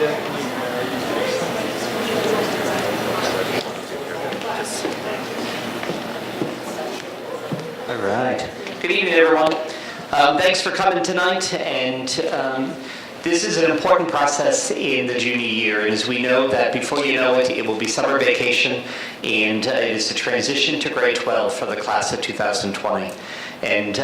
All right. Good evening, everyone. Thanks for coming tonight. And this is an important process in the junior year. As we know that before you know it, it will be summer vacation, and it is the transition to grade 12 for the class of 2020. And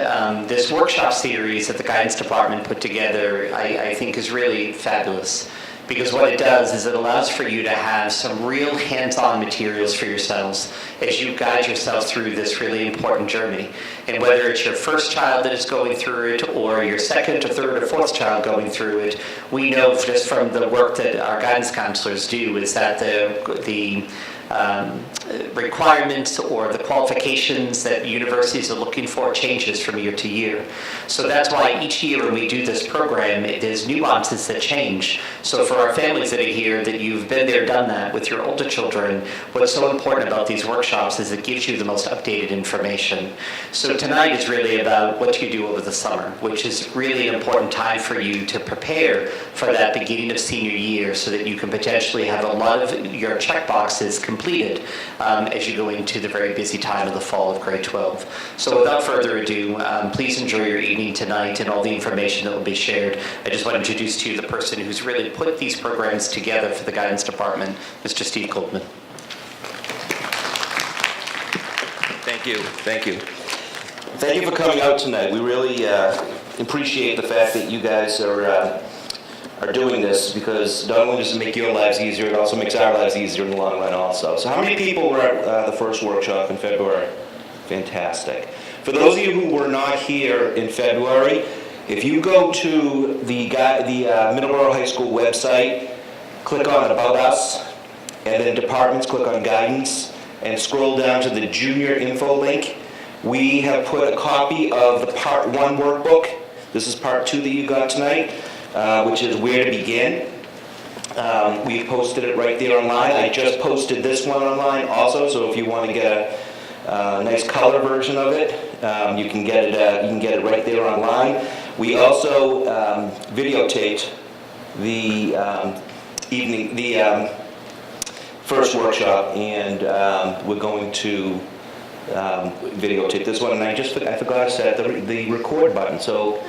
this workshop series that the guidance department put together, I think is really fabulous. Because what it does is it allows for you to have some real hands-on materials for yourselves as you guide yourselves through this really important journey. And whether it's your first child that is going through it or your second or third or fourth child going through it, we know just from the work that our guidance counselors do is that the requirements or the qualifications that universities are looking for changes from year to year. So that's why each year when we do this program, there's nuances that change. So for our families that are here, that you've been there, done that with your older children, what's so important about these workshops is it gives you the most updated information. So tonight is really about what you do over the summer, which is really an important time for you to prepare for that beginning of senior year so that you can potentially have a lot of your check boxes completed as you go into the very busy time of the fall of grade 12. So without further ado, please enjoy your evening tonight and all the information that will be shared. I just want to introduce to you the person who's really put these programs together for the guidance department, Mr. Steve Goldman. Thank you. Thank you. Thank you for coming out tonight. We really appreciate the fact that you guys are doing this, because not only does it make your lives easier, it also makes our lives easier in the long run also. So how many people were at the first workshop in February? Fantastic. For those of you who were not here in February, if you go to the Middleborough High School website, click on About Us, and then Departments, click on Guidance, and scroll down to the Junior Info link. We have put a copy of the Part 1 workbook. This is Part 2 that you got tonight, which is Where to Begin. We've posted it right there online. I just posted this one online also, so if you want to get a nice color version of it, you can get it right there online. We also videotaped the first workshop, and we're going to videotape this one. And I forgot to set the record button. So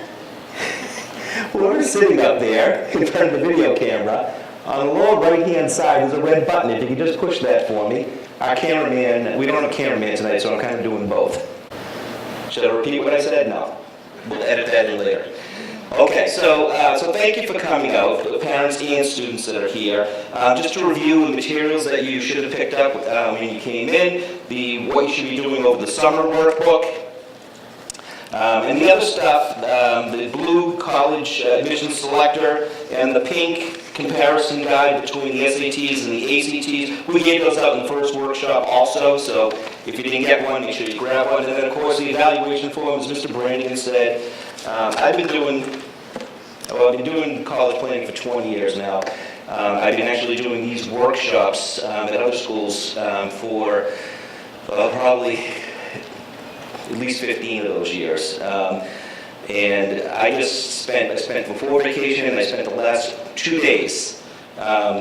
we're sitting up there in front of the video camera. On the lower right-hand side, there's a red button. If you could just push that for me. Our cameraman, we don't have a cameraman tonight, so I'm kind of doing both. Should I repeat what I said? No. We'll edit that in later. Okay, so thank you for coming out, the parents and students that are here. Just to review the materials that you should have picked up when you came in, what you should be doing over the summer workbook, and the other stuff, the blue college admissions selector and the pink comparison guide between the SATs and the ACTs. We gave those out in the first workshop also, so if you didn't get one, make sure you grab one. And then, of course, the evaluation form, as Mr. Barrini said, I've been doing college planning for 20 years now. I've been actually doing these workshops at other schools for probably at least 15 of those years. And I spent before vacation, and I spent the last 2 days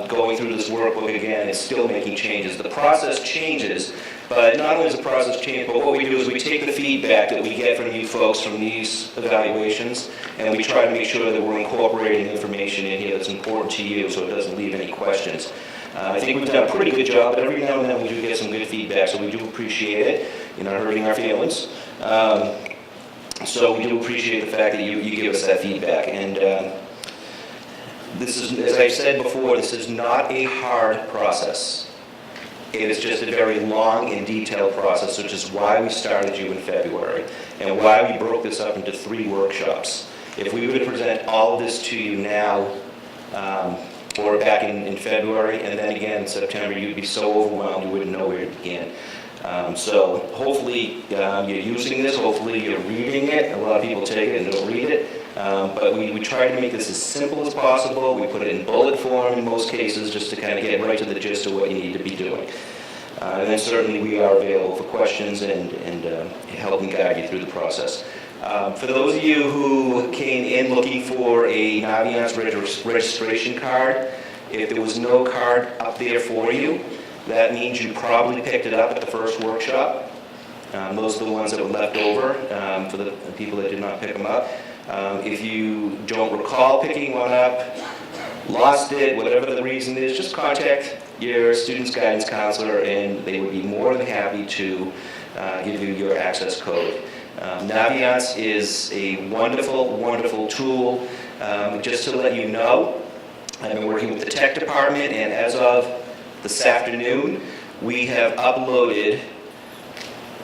going through this workbook again and still making changes. The process changes, but not only does the process change, but what we do is we take the feedback that we get from you folks from these evaluations, and we try to make sure that we're incorporating information in here that's important to you so it doesn't leave any questions. I think we've done a pretty good job, but every now and then we do get some good feedback, so we do appreciate it. You're not hurting our feelings. So we do appreciate the fact that you give us that feedback. And this is, as I've said before, this is not a hard process. It is just a very long and detailed process, which is why we started you in February and why we broke this up into 3 workshops. If we were to present all of this to you now, or back in February, and then again in September, you'd be so overwhelmed you wouldn't know where to begin. So hopefully you're using this, hopefully you're reading it. A lot of people take it and don't read it. But we try to make this as simple as possible. We put it in bullet form in most cases just to kind of get right to the gist of what you need to be doing. And then certainly we are available for questions and help and guide you through the process. For those of you who came in looking for a Naviance registration card, If there was no card up there for you, that means you probably picked it up at the first workshop. Those are the ones that were left over for the people that did not pick them up. If you don't recall picking one up, lost it, whatever the reason is, just contact your student's guidance counselor and they would be more than happy to give you your access code. Naviance is a wonderful, wonderful tool. Just to let you know, I've been working with the tech department, and as of this afternoon, we have uploaded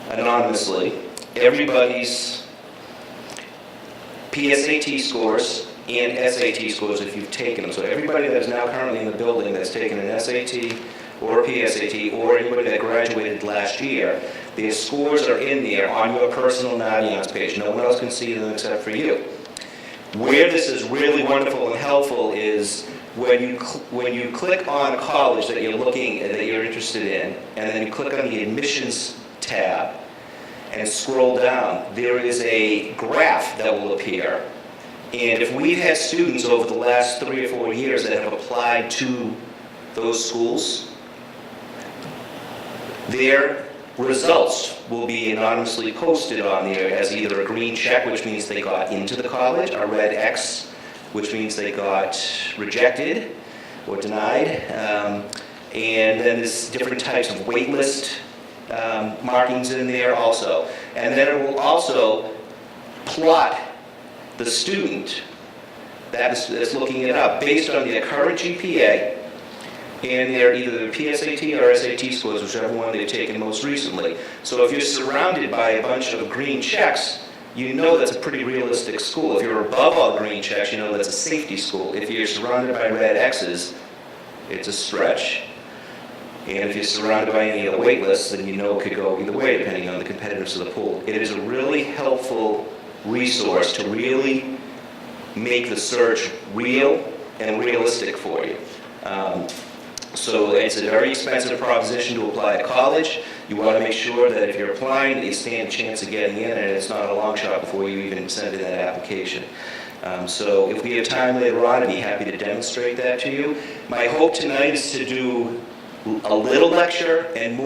anonymously everybody's PSAT scores and SAT scores if you've taken them. So everybody that is now currently in the building that's taken an SAT or a PSAT, or anybody that graduated last year, their scores are in there on your personal Naviance page. No one else can see them except for you. Where this is really wonderful and helpful is when you click on a college that you're interested in, and then you click on the admissions tab and scroll down, there is a graph that will appear. And if we've had students over the last 3 or 4 years that have applied to those schools, their results will be anonymously posted on there as either a green check, which means they got into the college, a red X, which means they got rejected or denied, and then there's different types of wait list markings in there also. And then it will also plot the student that is looking it up based on their current GPA and their either their PSAT or SAT scores, whichever one they've taken most recently. So if you're surrounded by a bunch of green checks, you know that's a pretty realistic school. If you're above all green checks, you know that's a safety school. If you're surrounded by red X's, it's a stretch. And if you're surrounded by any other wait lists, then you know it could go either way depending on the competitiveness of the pool. It is a really helpful resource to really make the search real and realistic for you. So it's a very expensive proposition to apply at college. You want to make sure that if you're applying, that you stand a chance of getting in, and it's not a long shot before you even send in that application. So if we have time later on, I'd be happy to demonstrate that to you. My hope tonight is to do a little lecture and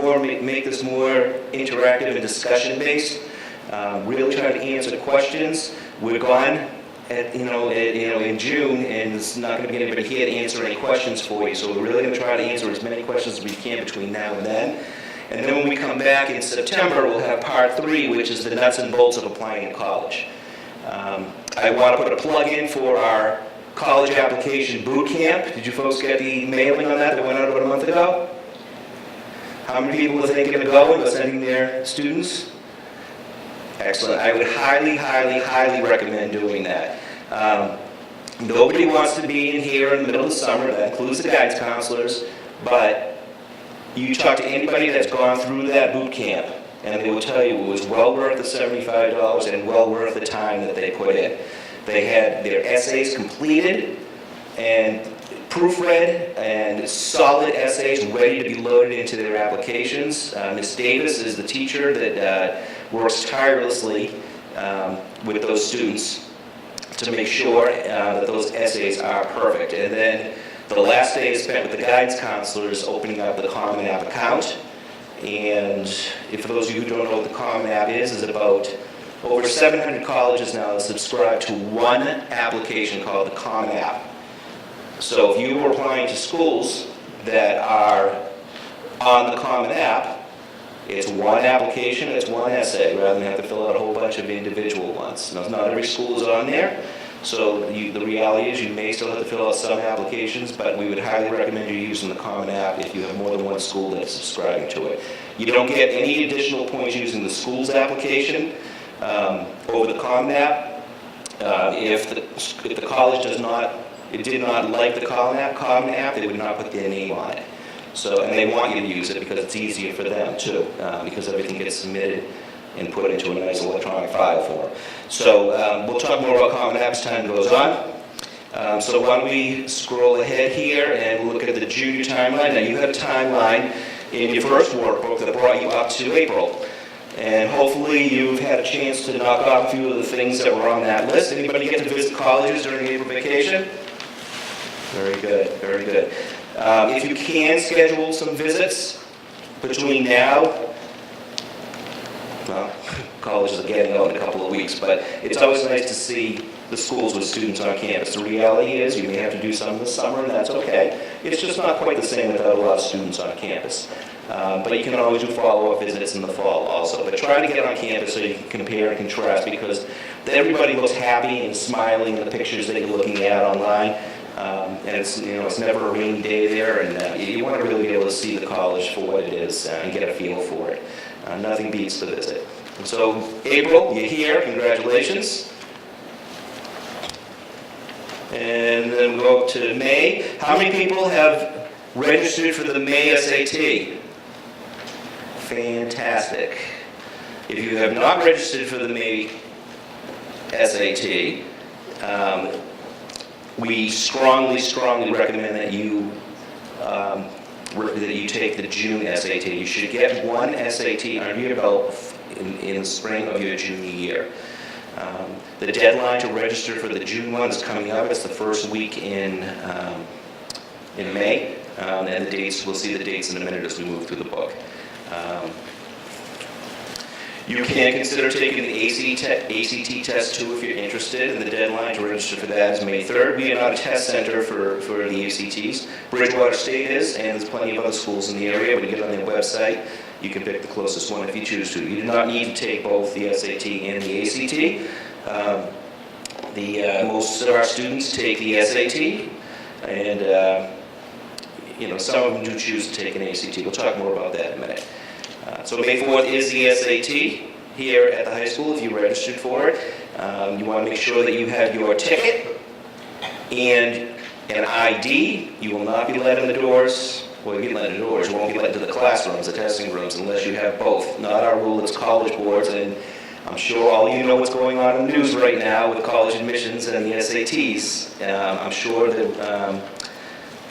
make this more interactive and discussion-based. Really trying to answer questions. We're gone in June, and there's not going to be anybody here to answer any questions for you. So we're really going to try to answer as many questions as we can between now and then. And then when we come back in September, we'll have part 3, which is the nuts and bolts of applying at college. I want to put a plug in for our college application boot camp. Did you folks get the mailing on that went out about a month ago? How many people are thinking of going or sending their students? Excellent. I would highly, highly, highly recommend doing that. Nobody wants to be in here in the middle of the summer. That includes the guidance counselors. But you talk to anybody that's gone through that boot camp, and they will tell you it was well worth the $75 and well worth the time that they put in. They had their essays completed and proofread and solid essays ready to be loaded into their applications. Ms. Davis is the teacher that works tirelessly with those students to make sure that those essays are perfect. And then the last day is spent with the guidance counselors opening up the Common App account. And for those of you who don't know what the Common App is about over 700 colleges now that subscribe to one application called the Common App. So if you were applying to schools that are on the Common App, it's one application, it's one essay, rather than have to fill out a whole bunch of individual ones. Now, not every school is on there, so the reality is you may still have to fill out some applications, but we would highly recommend you using the Common App if you have more than one school that's subscribing to it. You don't get any additional points using the school's application over the Common App. If the college did not like the Common App, they would not put their name on it. So, and they want you to use it because it's easier for them too, because everything gets submitted and put into a nice electronic file form. So we'll talk more about Common App as time goes on. So why don't we scroll ahead here and look at the junior timeline. Now you have a timeline in your first workbook that brought you up to April. And hopefully you've had a chance to knock off a few of the things that were on that list. Anybody get to visit colleges during the April vacation? Very good, very good. If you can schedule some visits between now, well, colleges are getting out in a couple of weeks, but it's always nice to see the schools with students on campus. The reality is you may have to do some in the summer, and that's okay. It's just not quite the same without a lot of students on campus. But you can always do follow-up visits in the fall also. But try to get on campus so you can compare and contrast, because everybody looks happy and smiling in the pictures that you're looking at online. And it's, it's never a rainy day there, and you want to really be able to see the college for what it is and get a feel for it. Nothing beats the visit. And so, April, you're here. Congratulations. And then we go up to May. How many people have registered for the May SAT? Fantastic. If you have not registered for the May SAT, we strongly recommend that you take the June SAT. You should get one SAT under your belt in the spring of your junior year. The deadline to register for the June one is coming up. It's the first week in May, and the dates, we'll see the dates in a minute as we move through the book. You can consider taking the ACT test too if you're interested, and the deadline to register for that is May 3rd. We are not a test center for the ACTs. Bridgewater State is, and there's plenty of other schools in the area. When you get on their website, you can pick the closest one if you choose to. You do not need to take both the SAT and the ACT. Most of our students take the SAT, and some of them do choose to take an ACT. We'll talk more about that in a minute. So May 4th is the SAT here at the high school if you registered for it. You want to make sure that you have your ticket and an ID. You will not be let in the doors. Well, you'll be let in the doors. You won't be let into the classrooms, the testing rooms, unless you have both. Not our rule, it's college boards, and I'm sure all you know what's going on in the news right now with college admissions and the SATs. I'm sure that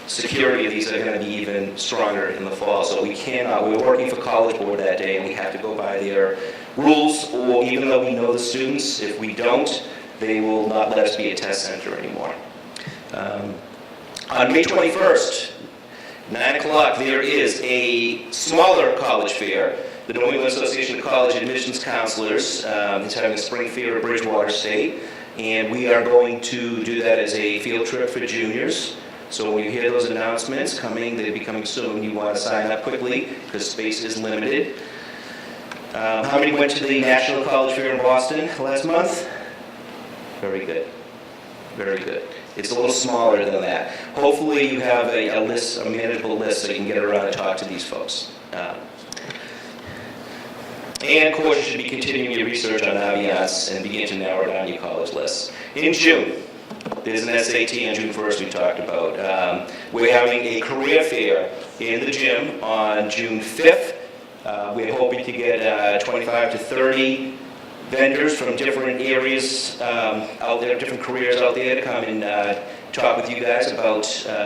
security of these are going to be even stronger in the fall. So we're working for College Board that day, and we have to go by their rules, or even though we know the students, if we don't, they will not let us be a test center anymore. On May 21st, 9 o'clock, there is a smaller college fair. The New England Association of College Admissions Counselors is having a spring fair at Bridgewater State, and we are going to do that as a field trip for juniors. So when you hear those announcements coming, they'll be coming soon. You want to sign up quickly because space is limited. How many went to the National College Fair in Boston last month? Very good. Very good. It's a little smaller than that. Hopefully you have a list, a manageable list, so you can get around and talk to these folks. And of course, you should be continuing your research on Naviance and begin to narrow down your college lists. In June, there's an SAT on June 1st we talked about. We're having a career fair in the gym on June 5th. We're hoping to get 25 to 30 vendors from different areas out there, different careers out there, to come and talk with you guys about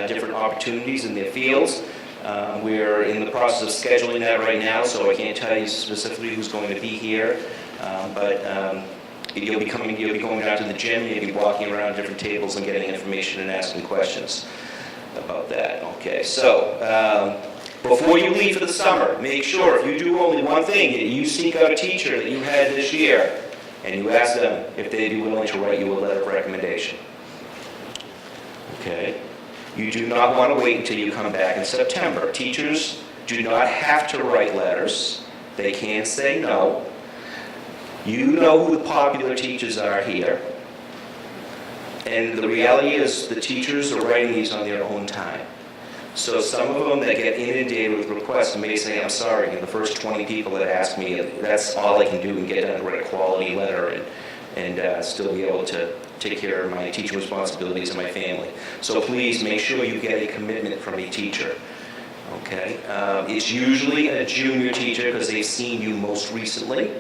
different opportunities in their fields. We're in the process of scheduling that right now, so I can't tell you specifically who's going to be here, but you'll be going down to the gym, you'll be walking around different tables and getting information and asking questions about that. Okay, so before you leave for the summer, make sure if you do only one thing, you seek out a teacher that you had this year, and you ask them if they'd be willing to write you a letter of recommendation. Okay? You do not want to wait until you come back in September. Teachers do not have to write letters. They can say no. You know who the popular teachers are here. And the reality is the teachers are writing these on their own time. So some of them that get inundated with requests may say, I'm sorry, the first 20 people that ask me, that's all I can do and get done to write a quality letter and still be able to take care of my teaching responsibilities and my family. So please make sure you get a commitment from a teacher. Okay? It's usually a junior teacher because they've seen you most recently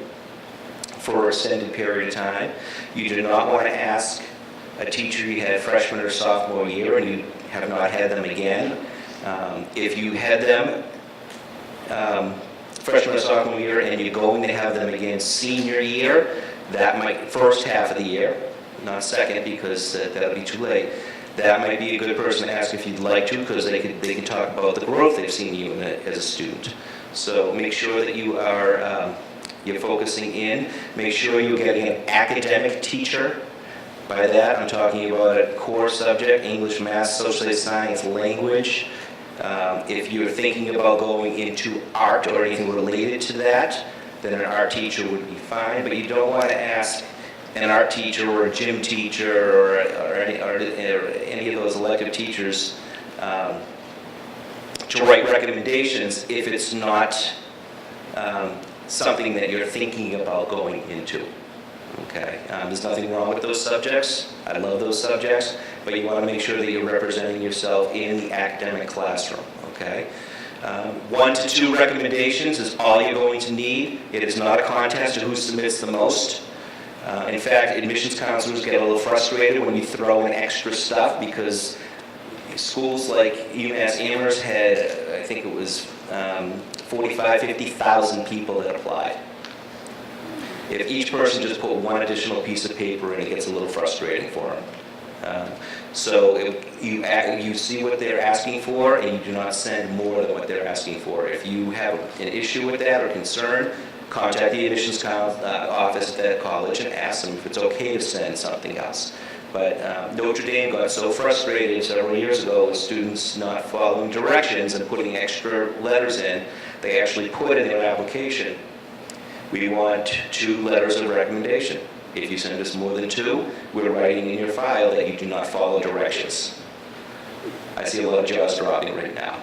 for an extended period of time. You do not want to ask a teacher you had freshman or sophomore year and you have not had them again. If you had them freshman or sophomore year and you're going to have them again senior year, that might, first half of the year, not second because that'll be too late, that might be a good person to ask if you'd like to, because they can talk about the growth they've seen you in as a student. So make sure that you are you're focusing in. Make sure you're getting an academic teacher. By that, I'm talking about a core subject: English, math, social science, language. If you're thinking about going into art or anything related to that, then an art teacher would be fine. But you don't want to ask an art teacher or a gym teacher or any of those elective teachers to write recommendations if it's not something that you're thinking about going into. Okay, there's nothing wrong with those subjects. I love those subjects, but you want to make sure that you're representing yourself in the academic classroom. Okay, 1 to 2 recommendations is all you're going to need. It is not a contest of who submits the most. In fact, admissions counselors get a little frustrated when you throw in extra stuff, because schools like UMass Amherst had, I think it was 50,000 people that applied. If each person just put one additional piece of paper in, it gets a little frustrating for them. So you see what they're asking for, and you do not send more than what they're asking for. If you have an issue with that or concern, contact the admissions office at that college and ask them if it's okay to send something else. But Notre Dame got so frustrated several years ago with students not following directions and putting extra letters in, they actually put in their application, we want 2 letters of recommendation. If you send us more than 2, we're writing in your file that you do not follow directions. I see a lot of jaws dropping right now.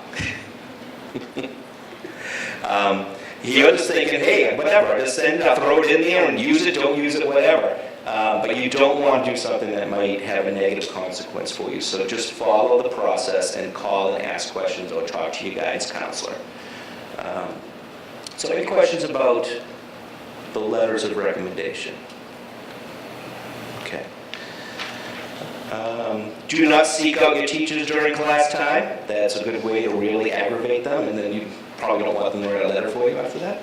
You're just thinking, hey, whatever, just send it, throw it in there and use it, don't use it, whatever. But you don't want to do something that might have a negative consequence for you. So just follow the process and call and ask questions or talk to your guidance counselor. So any questions about the letters of recommendation? Okay. Do not seek out your teachers during class time. That's a good way to really aggravate them, and then you probably don't want them to write a letter for you after that.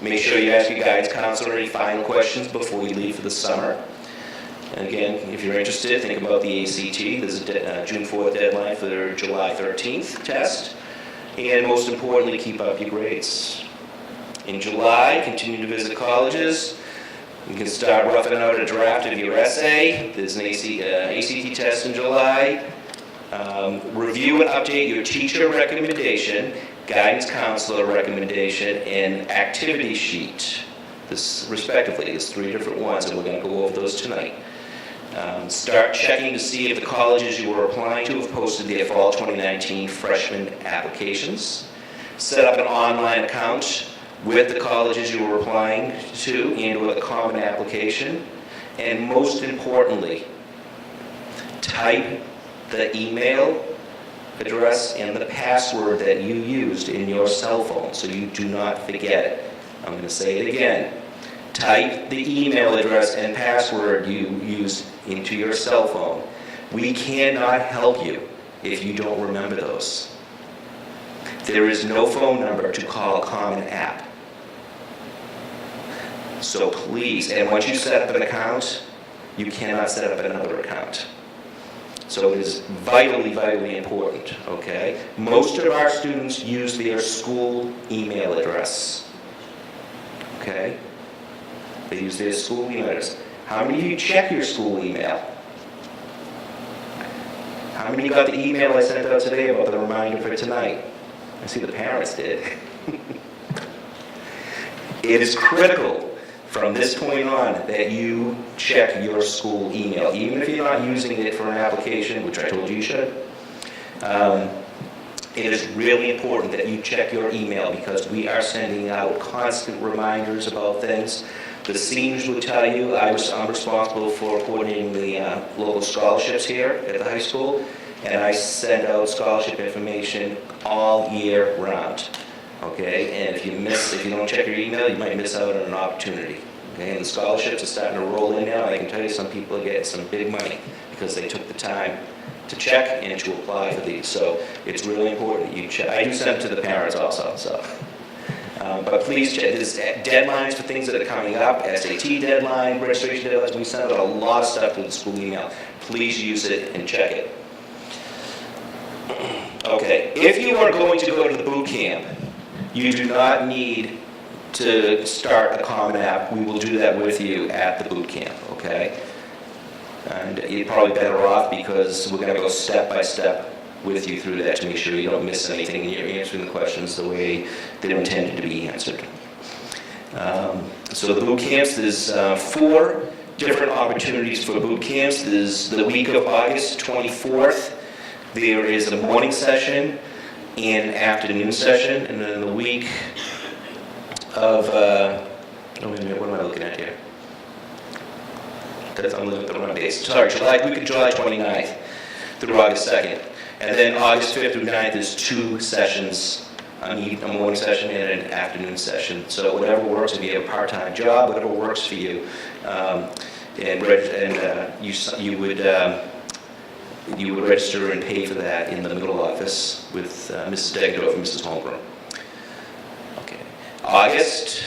Make sure you ask your guidance counselor any final questions before you leave for the summer. And again, if you're interested, think about the ACT. There's a June 4th deadline for their July 13th test. And most importantly, keep up your grades. In July, continue to visit colleges. You can start roughing out a draft of your essay. There's an ACT test in July. Review and update your teacher recommendation, guidance counselor recommendation, and activity sheet. This, respectively, there's 3 different ones, and we're going to go over those tonight. Start checking to see if the colleges you are applying to have posted their fall 2019 freshman applications. Set up an online account with the colleges you are applying to and with a common application. And most importantly, type the email address and the password that you used in your cell phone so you do not forget it. I'm going to say it again. Type the email address and password you used into your cell phone. We cannot help you if you don't remember those. There is no phone number to call a common app. So please, and once you set up an account, you cannot set up another account. So it is vitally, vitally important, okay? Most of our students use their school email address, okay? They use their school email address. How many of you check your school email? How many got the email I sent out today about the reminder for tonight? I see the parents did. It is critical from this point on that you check your school email, even if you're not using it for an application, which I told you you should. It is really important that you check your email because we are sending out constant reminders about things. The seniors will tell you I'm responsible for coordinating the local scholarships here at the high school, and I send out scholarship information all year round. Okay, and if you don't check your email, you might miss out on an opportunity. Okay, and the scholarships are starting to roll in now. I can tell you some people are getting some big money because they took the time to check and to apply for these. So it's really important that you check. I do send them to the parents also. So But please check, there's deadlines for things that are coming up, SAT deadline, registration deadlines. We send out a lot of stuff to the school email. Please use it and check it. Okay, if you are going to go to the boot camp, you do not need to start a Common App. We will do that with you at the boot camp, okay? And you're probably better off because we're going to go step by step with you through that to make sure you don't miss anything and you're answering the questions the way they're intended to be answered. So the boot camps, there's 4 different opportunities for boot camps. There's the week of August 24th. There is a morning session and afternoon session, and then the week of, oh wait a minute, what am I looking at here? I'm looking at the wrong dates. Sorry, week of July 29th through August 2nd. And then August 5th through 9th, there's 2 sessions, a morning session and an afternoon session. So whatever works, if you have a part-time job, whatever works for you. You would register and pay for that in the middle office with Mrs. Degdorf and Mrs. Holmgren. Okay. August,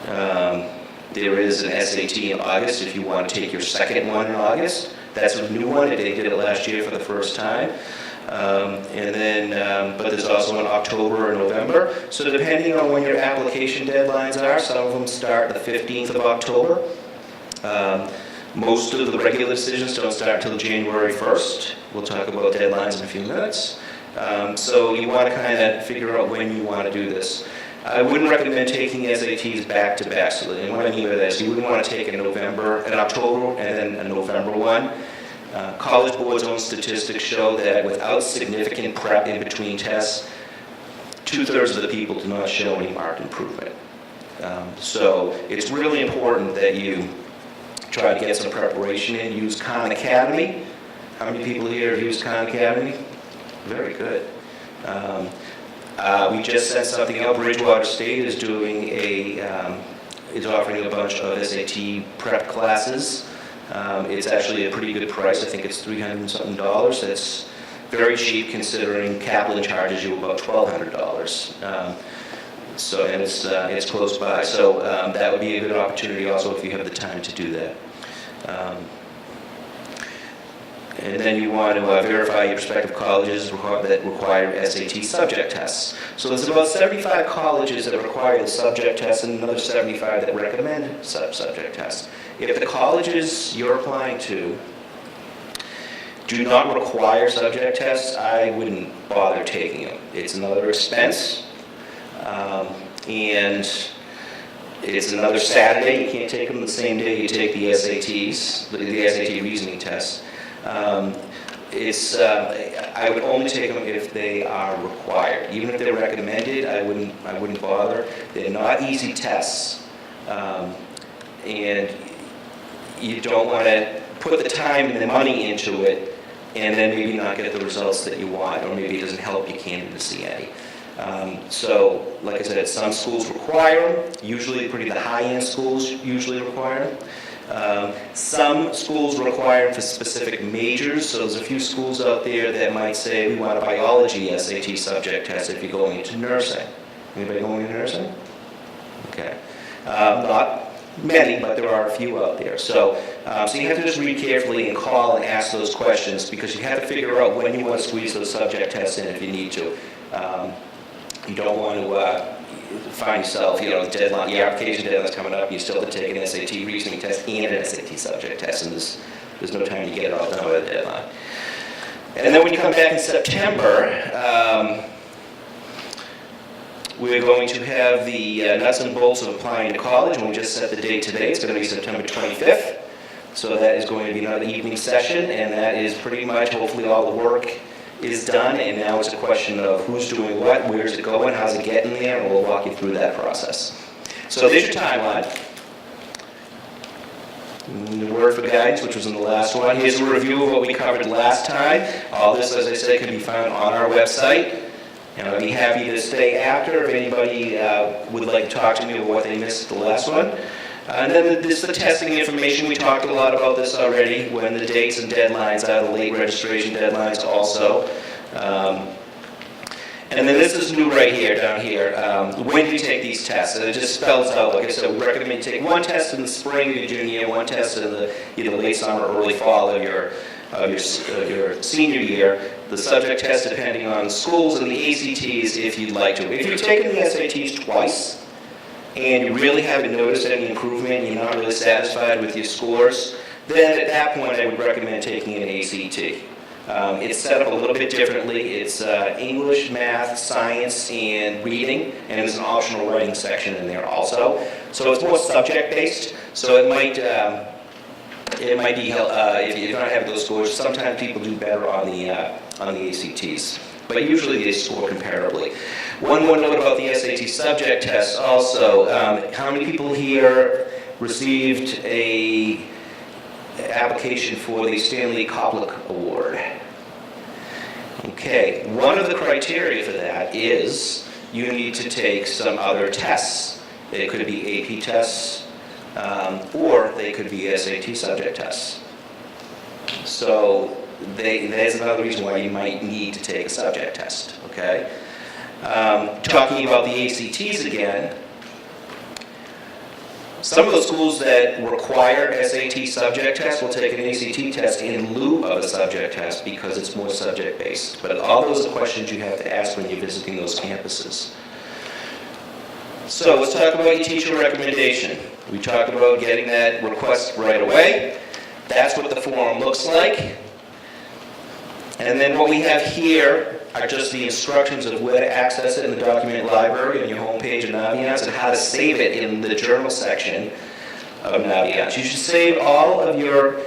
there is an SAT in August if you want to take your second one in August. That's a new one. They did it last year for the first time. But there's also in October or November. So depending on when your application deadlines are, some of them start the 15th of October. Most of the regular decisions don't start until January 1st. We'll talk about deadlines in a few minutes. So you want to kind of figure out when you want to do this. I wouldn't recommend taking SATs back to back. So and what I mean by that is you wouldn't want to take an October and then a November one. College Board's own statistics show that without significant prep in between tests, 2/3 of the people do not show any marked improvement. So it's really important that you try to get some preparation in. Use Khan Academy. How many people here have used Khan Academy? Very good. We just sent something out. Bridgewater State is doing is offering a bunch of SAT prep classes. It's actually a pretty good price. I think it's $300 and something. That's very cheap considering Kaplan charges you about $1,200. So, and it's close by. So that would be a good opportunity also if you have the time to do that. And then you want to verify your prospective colleges that require SAT subject tests. So there's about 75 colleges that require the subject test and another 75 that recommend subject tests. If the colleges you're applying to do not require subject tests, I wouldn't bother taking them. It's another expense. And it's another Saturday. You can't take them the same day you take the SATs, the SAT reasoning test. I would only take them if they are required. Even if they're recommended, I wouldn't bother. They're not easy tests, and you don't want to put the time and the money into it, and then maybe not get the results that you want, or maybe it doesn't help your candidacy any. So, like I said, some schools require them. Usually, the high-end schools usually require them. Some schools require them for specific majors. So there's a few schools out there that might say, we want a biology SAT subject test if you're going into nursing. Anybody going into nursing? Okay. Not many, but there are a few out there. So you have to just read carefully and call and ask those questions because you have to figure out when you want to squeeze those subject tests in if you need to. You don't want to find yourself, the deadline, the application deadline's coming up, you still have to take an SAT reasoning test and an SAT subject test, and there's no time to get it all done by the deadline. And then when you come back in September, we're going to have the nuts and bolts of applying to college, and we just set the date today. It's going to be September 25th. So that is going to be another evening session, and that is pretty much, hopefully, all the work is done, and now it's a question of who's doing what, where's it going, how's it getting there, and we'll walk you through that process. So there's your timeline. The word for guidance, which was in the last one. Here's a review of what we covered last time. All this, as I said, can be found on our website. And I'd be happy to stay after if anybody would like to talk to me about what they missed at the last one. And then there's the testing information. We talked a lot about this already, when the dates and deadlines are, the late registration deadlines also. And then this is new right here, down here. When do you take these tests? And it just spells out, like I said, we recommend you take one test in the spring of your junior year, one test in the either late summer or early fall of your senior year. The subject test depending on schools, and the ACTs if you'd like to. If you've taken the SATs twice and you really haven't noticed any improvement, you're not really satisfied with your scores, then at that point I would recommend taking an ACT. It's set up a little bit differently. It's English, math, science, and reading, and there's an optional writing section in there also. So it's more subject-based, so it might be, if you don't have those scores, sometimes people do better on the ACTs, but usually they score comparably. One more note about the SAT subject test also. How many people here received a application for the Stanley Koplik Award? Okay, one of the criteria for that is you need to take some other tests. It could be AP tests, or they could be SAT subject tests. So there's another reason why you might need to take a subject test, okay? Talking about the ACTs again, some of the schools that require SAT subject tests will take an ACT test in lieu of a subject test because it's more subject-based. But all those are questions you have to ask when you're visiting those campuses. So let's talk about your teacher recommendation. We talked about getting that request right away. That's what the form looks like. And then what we have here are just the instructions of where to access it in the document library on your homepage of Naviance and how to save it in the journal section of Naviance. You should save all of your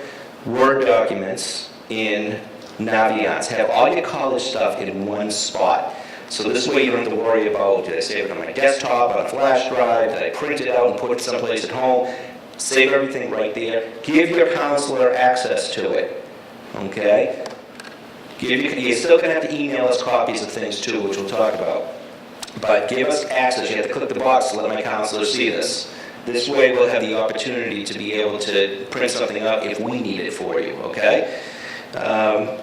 Word documents in Naviance. Have all your college stuff in one spot. So this way you don't have to worry about, did I save it on my desktop, on a flash drive, did I print it out and put it someplace at home? Save everything right there. Give your counselor access to it, okay? You're still going to have to email us copies of things too, which we'll talk about. But give us access. You have to click the box to let my counselor see this. This way we'll have the opportunity to be able to print something out if we need it for you, okay? And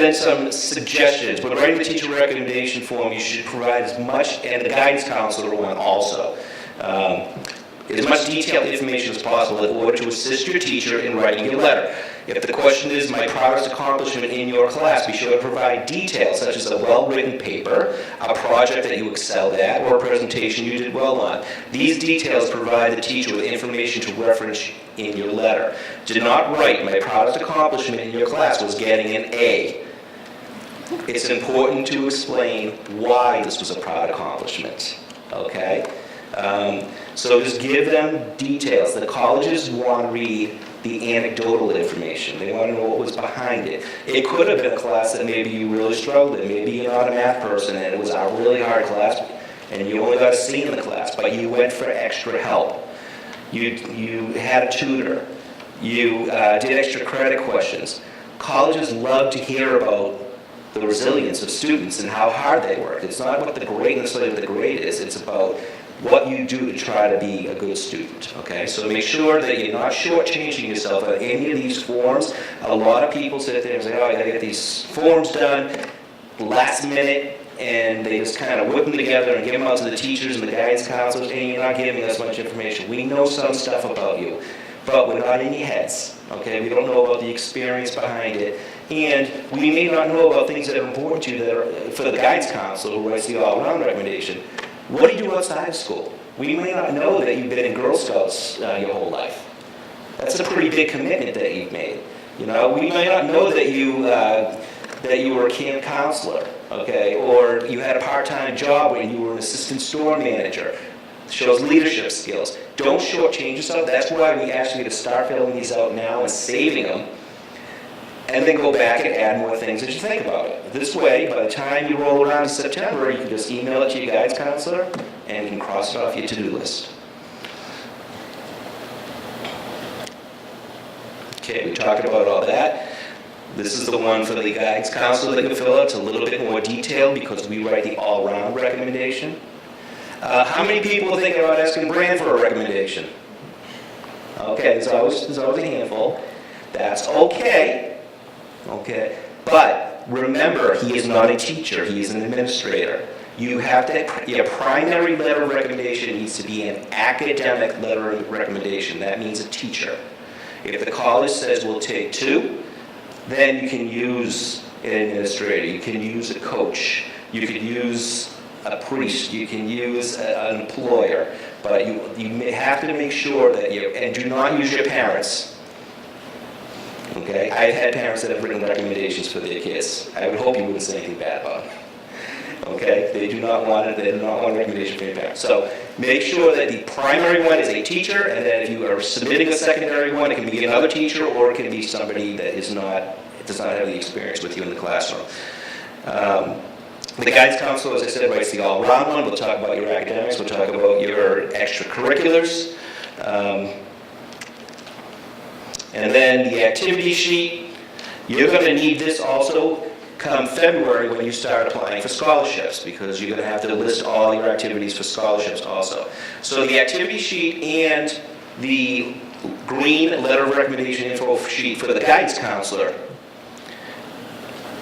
then some suggestions. When writing the teacher recommendation form, you should provide as much, and the guidance counselor one also, as much detailed information as possible in order to assist your teacher in writing your letter. If the question is, my proudest accomplishment in your class, be sure to provide details such as a well-written paper, a project that you excelled at, or a presentation you did well on. These details provide the teacher with information to reference in your letter. Do not write, my proudest accomplishment in your class was getting an A. It's important to explain why this was a proud accomplishment, okay? So just give them details. The colleges want to read the anecdotal information. They want to know what was behind it. It could have been a class that maybe you really struggled in. Maybe you're not a math person and it was a really hard class and you only got a C in the class, but you went for extra help. You had a tutor. You did extra credit questions. Colleges love to hear about the resilience of students and how hard they work. It's not what the greatness of the grade is. It's about what you do to try to be a good student, okay? So make sure that you're not shortchanging yourself on any of these forms. A lot of people sit there and say, oh, I gotta get these forms done last minute, and they just kind of whip them together and give them out to the teachers and the guidance counselors, and you're not giving us much information. We know some stuff about you, but we're not in your heads, okay? We don't know about the experience behind it, and we may not know about things that are important to you that are for the guidance counselor who writes the all-around recommendation. What do you do outside of school? We may not know that you've been in Girl Scouts your whole life. That's a pretty big commitment that you've made. You know, we may not know that you were a camp counselor, okay, or you had a part-time job when you were an assistant store manager. It shows leadership skills. Don't shortchange yourself. That's why we ask you to start filling these out now and saving them, and then go back and add more things as you think about it. This way, by the time you roll around in September, you can just email it to your guidance counselor and you can cross it off your to-do list. Okay, we talked about all that. This is the one for the guidance counselor that you can fill out. It's a little bit more detailed because we write the all-round recommendation. How many people think about asking Brand for a recommendation? Okay, there's always a handful. That's okay. Okay, but remember, he is not a teacher, he is an administrator. You have to, your primary letter of recommendation needs to be an academic letter of recommendation. That means a teacher. If the college says we'll take 2, then you can use an administrator, you can use a coach, you could use a priest, you can use an employer, but you have to make sure that and do not use your parents. Okay, I've had parents that have written recommendations for their kids. I would hope you wouldn't say anything bad about them. Okay, they do not want it, they do not want a recommendation from your parents. So make sure that the primary one is a teacher, and then if you are submitting a secondary one, it can be another teacher, or it can be somebody that does not have the experience with you in the classroom. The guidance counselor, as I said, writes the all-around one. We'll talk about your academics, we'll talk about your extracurriculars. And then the activity sheet, you're going to need this also come February when you start applying for scholarships, because you're going to have to list all your activities for scholarships also. So the activity sheet and the green letter of recommendation info sheet for the guidance counselor,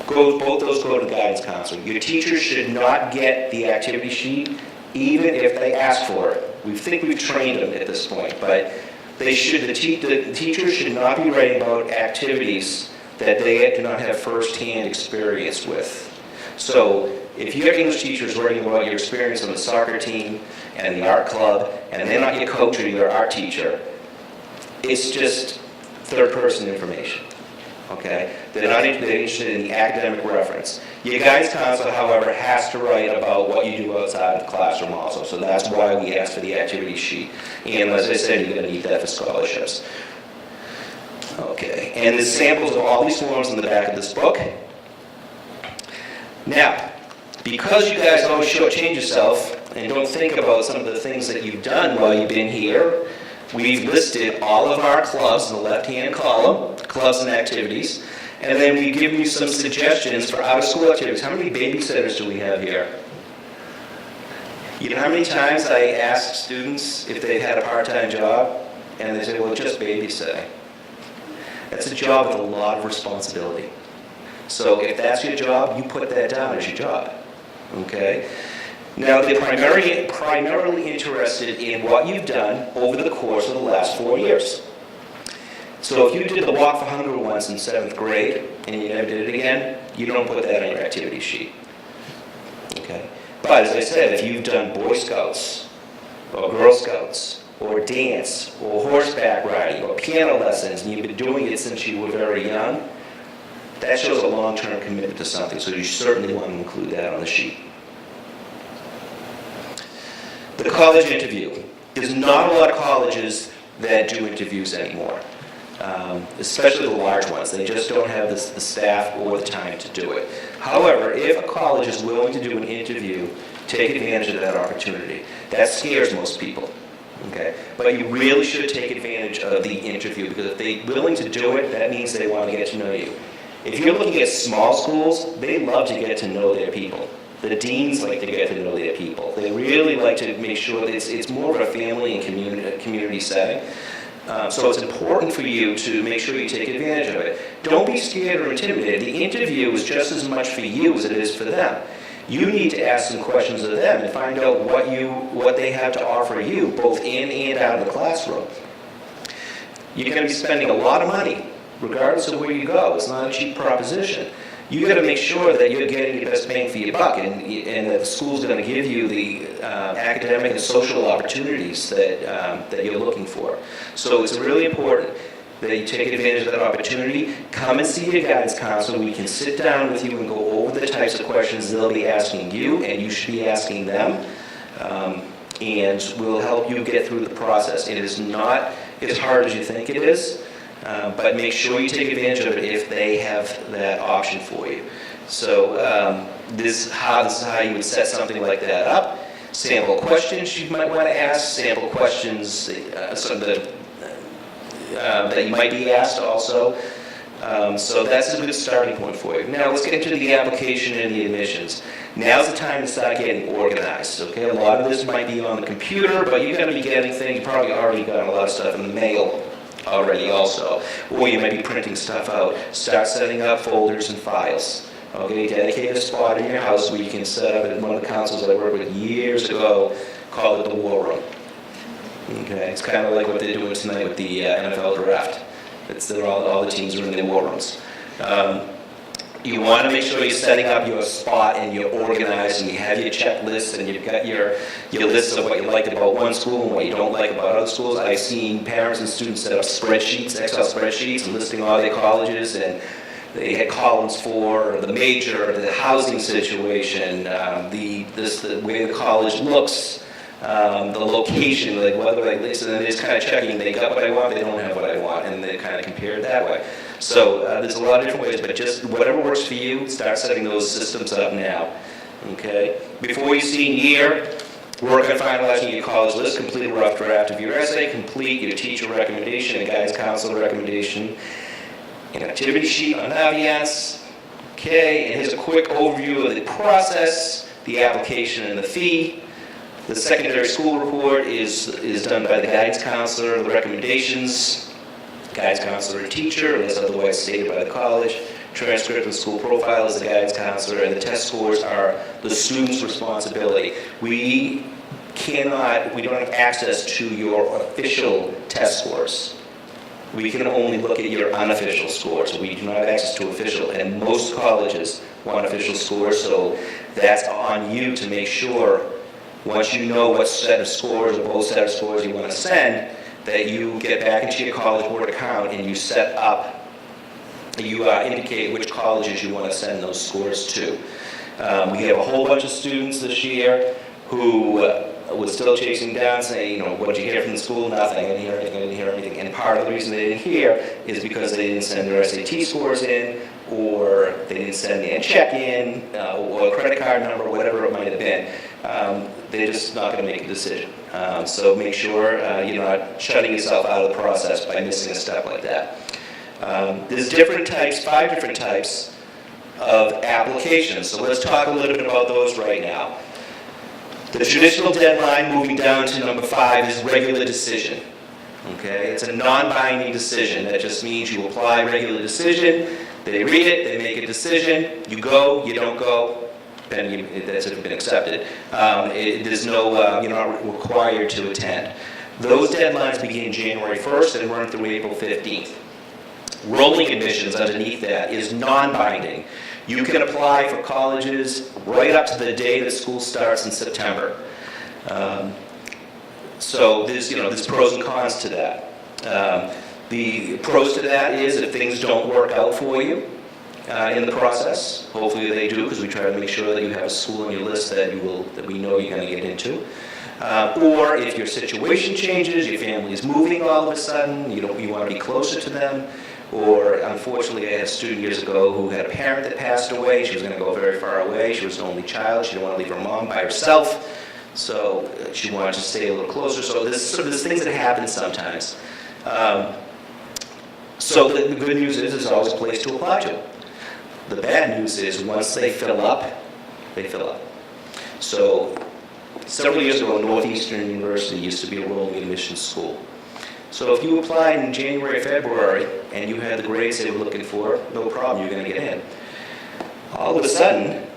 both those go to the guidance counselor. Your teachers should not get the activity sheet even if they ask for it. We think we've trained them at this point, but the teachers should not be writing about activities that they do not have first-hand experience with. So if your English teacher is writing about your experience on the soccer team and the art club, and they're not your coach or your art teacher, it's just third-person information. Okay? They're interested in the academic reference. Your guidance counselor, however, has to write about what you do outside of the classroom also. So that's why we ask for the activity sheet. And as I said, you're going to need that for scholarships. Okay, and there's samples of all these forms in the back of this book. Now, because you guys always shortchange yourself and don't think about some of the things that you've done while you've been here, we've listed all of our clubs in the left-hand column, clubs and activities, and then we've given you some suggestions for out-of-school activities. How many babysitters do we have here? You know how many times I ask students if they've had a part-time job, and they say, well, just babysitting. That's a job with a lot of responsibility. So if that's your job, you put that down as your job. Okay? Now, they're primarily interested in what you've done over the course of the last 4 years. So if you did the Walk for Hunger once in 7th grade and you never did it again, you don't put that on your activity sheet. Okay? But as I said, if you've done Boy Scouts or Girl Scouts or dance or horseback riding or piano lessons, and you've been doing it since you were very young, that shows a long-term commitment to something, so you certainly want to include that on the sheet. The college interview. There's not a lot of colleges that do interviews anymore, especially the large ones. They just don't have the staff or the time to do it. However, if a college is willing to do an interview, take advantage of that opportunity. That scares most people. Okay, but you really should take advantage of the interview, because if they're willing to do it, that means they want to get to know you. If you're looking at small schools, they love to get to know their people. The deans like to get to know their people. They really like to make sure that it's more of a family and community setting. So it's important for you to make sure you take advantage of it. Don't be scared or intimidated. The interview is just as much for you as it is for them. You need to ask some questions of them and find out what they have to offer you, both in and out of the classroom. You're going to be spending a lot of money, regardless of where you go. It's not a cheap proposition. You've got to make sure that you're getting the best bang for your buck, and that the school's going to give you the academic and social opportunities that you're looking for. So it's really important that you take advantage of that opportunity. Come and see your guidance counselor. We can sit down with you and go over the types of questions they'll be asking you, and you should be asking them. And we'll help you get through the process. It is not as hard as you think it is, but make sure you take advantage of it if they have that option for you. So this is how you would set something like that up. Sample questions you might want to ask, sample questions that you might be asked also. So that's a good starting point for you. Now let's get into the application and the admissions. Now's the time to start getting organized. Okay, a lot of this might be on the computer, but you're going to be getting things. You probably already got a lot of stuff in the mail already also, or you might be printing stuff out. Start setting up folders and files. Okay, dedicate a spot in your house where you can set up, and one of the councils I worked with years ago called it the war room. Okay, it's kind of like what they're doing tonight with the NFL draft. All the teams are in their war rooms. You want to make sure you're setting up your spot and you're organized and you have your checklists and you've got your lists of what you like about one school and what you don't like about other schools. I've seen parents and students set up spreadsheets, Excel spreadsheets, and listing all their colleges, and they had columns for the major, the housing situation, the way the college looks, the location, like whether I listen, and they're just kind of checking, they got what I want, they don't have what I want, and they kind of compare it that way. So there's a lot of different ways, but just whatever works for you, start setting those systems up now. Okay? Before your senior year, work on finalizing your college list, complete a rough draft of your essay, complete your teacher recommendation and guidance counselor recommendation, an activity sheet on Naviance. Okay, and here's a quick overview of the process, the application and the fee. The secondary school report is done by the guidance counselor, the recommendations, guidance counselor and teacher, unless otherwise stated by the college. Transcript and school profile is the guidance counselor, and the test scores are the student's responsibility. We don't have access to your official test scores. We can only look at your unofficial scores. We do not have access to official, and most colleges want official scores, so that's on you to make sure, once you know what set of scores or both set of scores you want to send, that you get back into your College Board account and you set up, you indicate which colleges you want to send those scores to. We have a whole bunch of students this year who was still chasing down, saying, what did you hear from the school? Nothing. I didn't hear anything. And part of the reason they didn't hear is because they didn't send their SAT scores in, or they didn't send the check-in, or a credit card number, whatever it might have been. They're just not going to make a decision. So make sure you're not shutting yourself out of the process by missing a step like that. There's 5 different types of applications. So let's talk a little bit about those right now. The traditional deadline, moving down to number 5, is regular decision. Okay, it's a non-binding decision. That just means you apply regular decision, they read it, they make a decision, you go, you don't go, then that's been accepted. There's no, you're not required to attend. Those deadlines begin January 1st and run through April 15th. Rolling admissions underneath that is non-binding. You can apply for colleges right up to the day that school starts in September. So there's pros and cons to that. The pros to that is if things don't work out for you in the process, hopefully they do, because we try to make sure that you have a school on your list that we know you're going to get into. Or if your situation changes, your family is moving all of a sudden, you want to be closer to them. Or, unfortunately, I had a student years ago who had a parent that passed away. She was going to go very far away. She was an only child. She didn't want to leave her mom by herself. So she wanted to stay a little closer. So there's things that happen sometimes. So the good news is there's always a place to apply to. The bad news is once they fill up, they fill up. So several years ago, Northeastern University used to be a rolling admissions school. So if you applied in January, February, and you had the grades they were looking for, no problem, you're going to get in. All of a sudden,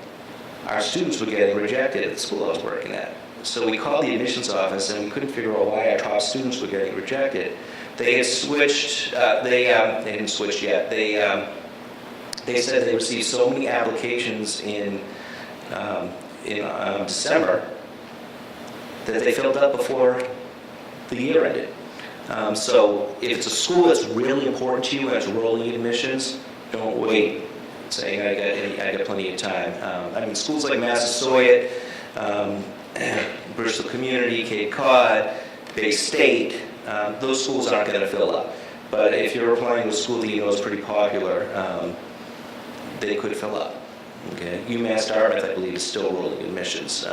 our students were getting rejected at the school I was working at. So we called the admissions office, and we couldn't figure out why our top students were getting rejected. They had switched, they hadn't switched yet. They said they received so many applications in December that they filled up before the year ended. So if it's a school that's really important to you and it's rolling admissions, don't wait saying I got plenty of time. Schools like Massasoit, Bristol Community, Cape Cod, Bay State, those schools aren't going to fill up. But if you're applying to a school that you know is pretty popular, they could fill up. Okay? UMass Dartmouth, I believe, is still rolling admissions.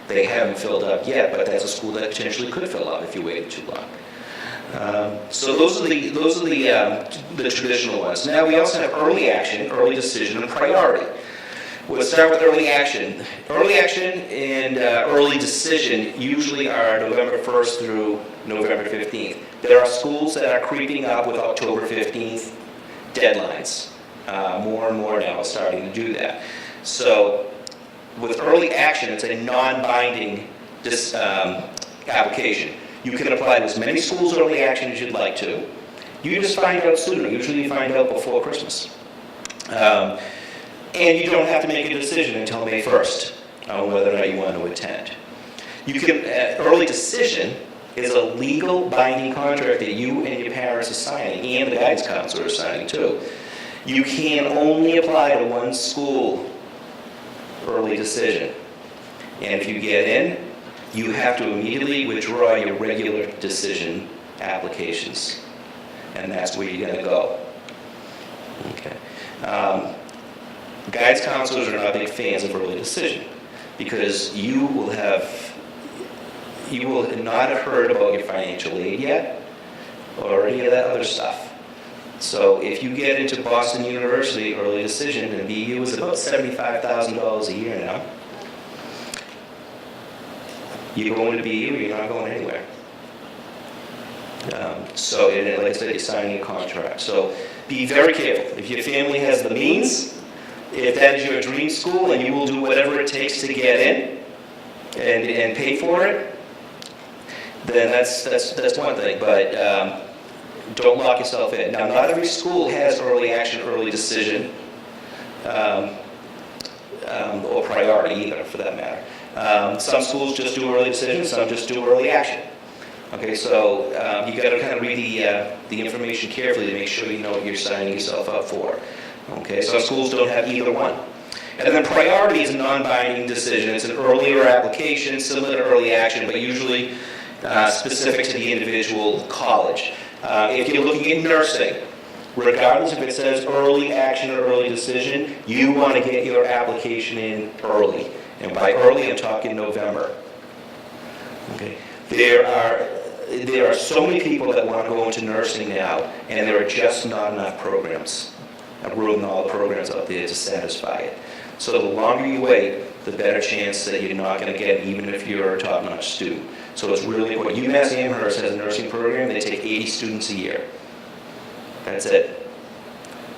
They haven't filled up yet, but that's a school that potentially could fill up if you waited too long. So those are the traditional ones. Now we also have early action, early decision, and priority. We'll start with early action. Early action and early decision usually are November 1st through November 15th. There are schools that are creeping up with October 15th deadlines. More and more now are starting to do that. So with early action, it's a non-binding application. You can apply to as many schools early action as you'd like to. You just find out sooner. Usually you find out before Christmas. And you don't have to make a decision until May 1st on whether or not you want to attend. You can, early decision is a legal binding contract that you and your parents are signing, and the guidance counselor is signing too. You can only apply to one school early decision. And if you get in, you have to immediately withdraw your regular decision applications. And that's where you're going to go. Okay. Guidance counselors are not big fans of early decision because you will not have heard about your financial aid yet or any of that other stuff. So if you get into Boston University early decision, and BU is about $75,000 a year now, you're going to BU, you're not going anywhere. So, and like I said, you're signing a contract. So be very careful. If your family has the means, if that is your dream school and you will do whatever it takes to get in and pay for it, then that's one thing. But don't lock yourself in. Now, not every school has early action, early decision, or priority either, for that matter. Some schools just do early decision, some just do early action. Okay, so you got to kind of read the information carefully to make sure you know what you're signing yourself up for. Okay, some schools don't have either one. And then priority is a non-binding decision. It's an earlier application, similar to early action, but usually specific to the individual college. If you're looking at nursing, regardless if it says early action or early decision, you want to get your application in early. And by early, I'm talking November. Okay. There are so many people that want to go into nursing now, and there are just not enough programs, room and all the programs out there to satisfy it. So the longer you wait, the better chance that you're not going to get, even if you're a top-notch student. So it's really important. UMass Amherst has a nursing program. They take 80 students a year. That's it.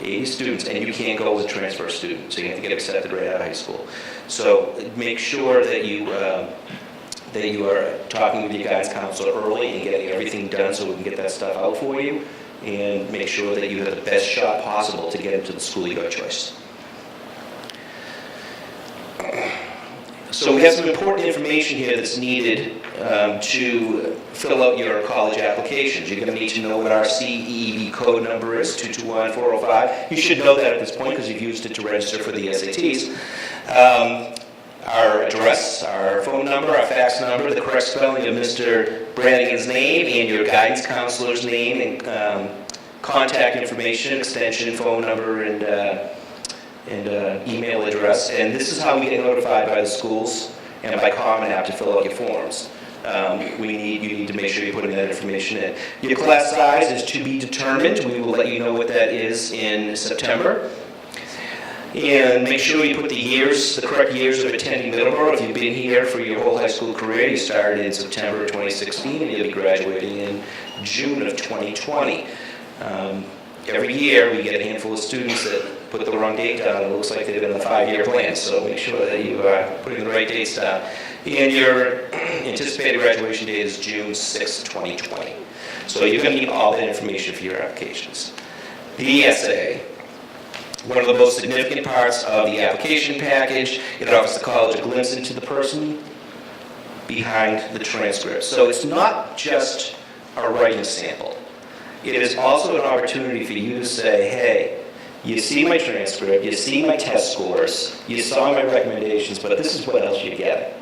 80 students, and you can't go with transfer students, so you have to get accepted right out of high school. So make sure that you are talking with your guidance counselor early and getting everything done so we can get that stuff out for you, and make sure that you have the best shot possible to get into the school of your choice. So we have some important information here that's needed to fill out your college applications. You're going to need to know what our CEEB code number is, 221405. You should know that at this point because you've used it to register for the SATs. Our address, our phone number, our fax number, the correct spelling of Mr. Brannigan's name, and your guidance counselor's name, and contact information, extension, phone number, and email address. And this is how we get notified by the schools and by Common App to fill out your forms. You need to make sure you're putting that information in. Your class size is to be determined. We will let you know what that is in September. And make sure you put the correct years of attending Middleborough. If you've been here for your whole high school career, you started in September of 2016, and you'll be graduating in June of 2020. Every year, we get a handful of students that put the wrong date down. It looks like they've been in the 5-year plan, so make sure that you are putting the right dates down. And your anticipated graduation date is June 6, 2020. So you're going to need all that information for your applications. The essay. One of the most significant parts of the application package, it offers the college a glimpse into the person behind the transcript. So it's not just a writing sample. It is also an opportunity for you to say, hey, you see my transcript, you see my test scores, you saw my recommendations, but this is what else you get.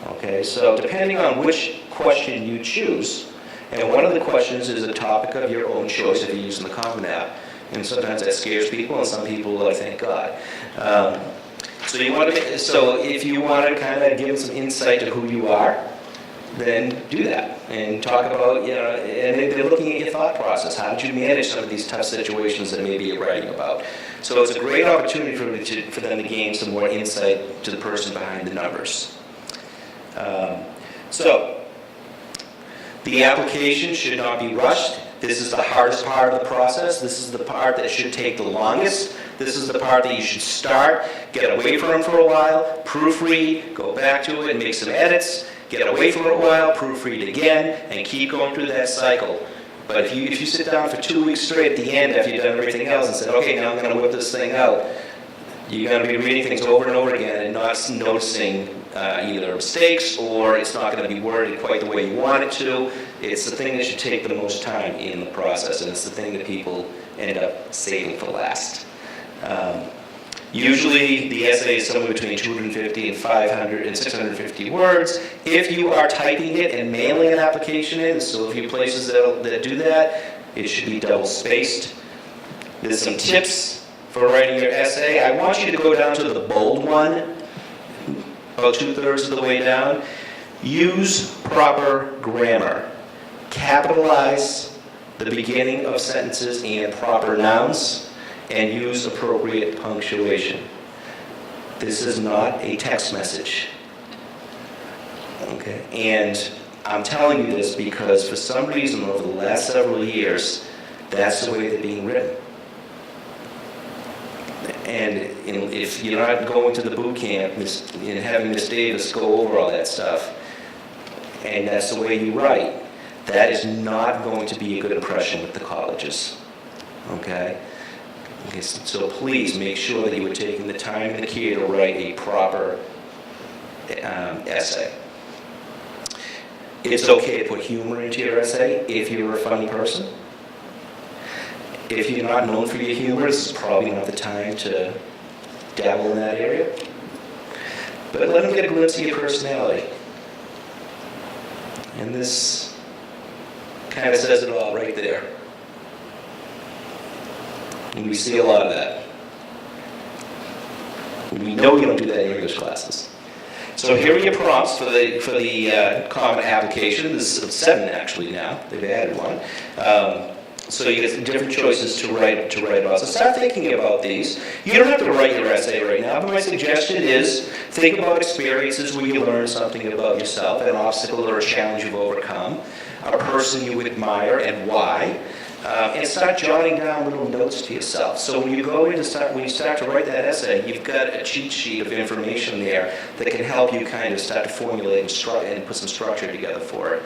Okay, so depending on which question you choose, and one of the questions is a topic of your own choice if you're using the Common App. And sometimes that scares people, and some people, thank God. So if you want to kind of give them some insight to who you are, then do that and talk about, and they're looking at your thought process. How did you manage some of these tough situations that maybe you're writing about? So it's a great opportunity for them to gain some more insight to the person behind the numbers. So the application should not be rushed. This is the hardest part of the process. This is the part that should take the longest. This is the part that you should start, get away from for a while, proofread, go back to it, make some edits, get away for a while, proofread again, and keep going through that cycle. But if you sit down for 2 weeks straight at the end after you've done everything else and said, okay, now I'm going to whip this thing out, you're going to be reading things over and over again and not noticing either mistakes, or it's not going to be worded quite the way you want it to. It's the thing that should take the most time in the process, and it's the thing that people end up saving for last. Usually the essay is somewhere between 250 and 500 and 650 words. If you are typing it and mailing an application in, so a few places that do that, it should be double spaced. There's some tips for writing your essay. I want you to go down to the bold one, about 2/3 of the way down. Use proper grammar. Capitalize the beginning of sentences and proper nouns, and use appropriate punctuation. This is not a text message. Okay? And I'm telling you this because for some reason over the last several years, that's the way they're being written. And if you're not going to the boot camp and having Miss Davis go over all that stuff, and that's the way you write, that is not going to be a good impression with the colleges. Okay? Okay, so please make sure that you are taking the time and the care to write a proper essay. It's okay to put humor into your essay if you're a funny person. If you're not known for your humor, this is probably not the time to dabble in that area. But let them get a glimpse of your personality. And this kind of says it all right there. And we see a lot of that. We know you don't do that in English classes. So here are your prompts for the common application. There's 7 actually now. They've added one. So you get different choices to write about. So start thinking about these. You don't have to write your essay right now, but my suggestion is think about experiences where you learn something about yourself, an obstacle or a challenge you've overcome, a person you admire and why. And start jotting down little notes to yourself. So when you start to write that essay, you've got a cheat sheet of information there that can help you kind of start to formulate and put some structure together for it.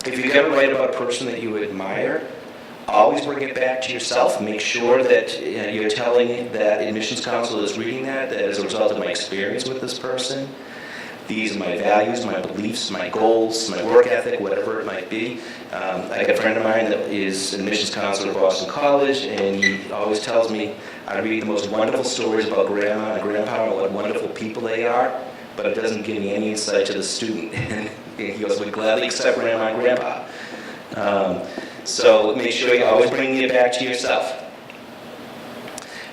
If you're going to write about a person that you admire, always bring it back to yourself. Make sure that you're telling that admissions counselor is reading that as a result of my experience with this person. These are my values, my beliefs, my goals, my work ethic, whatever it might be. I got a friend of mine that is an admissions counselor at Boston College, and he always tells me I read the most wonderful stories about grandma and grandpa and what wonderful people they are, but it doesn't give me any insight to the student. He goes, we gladly accept grandma and grandpa. So make sure you always bring it back to yourself.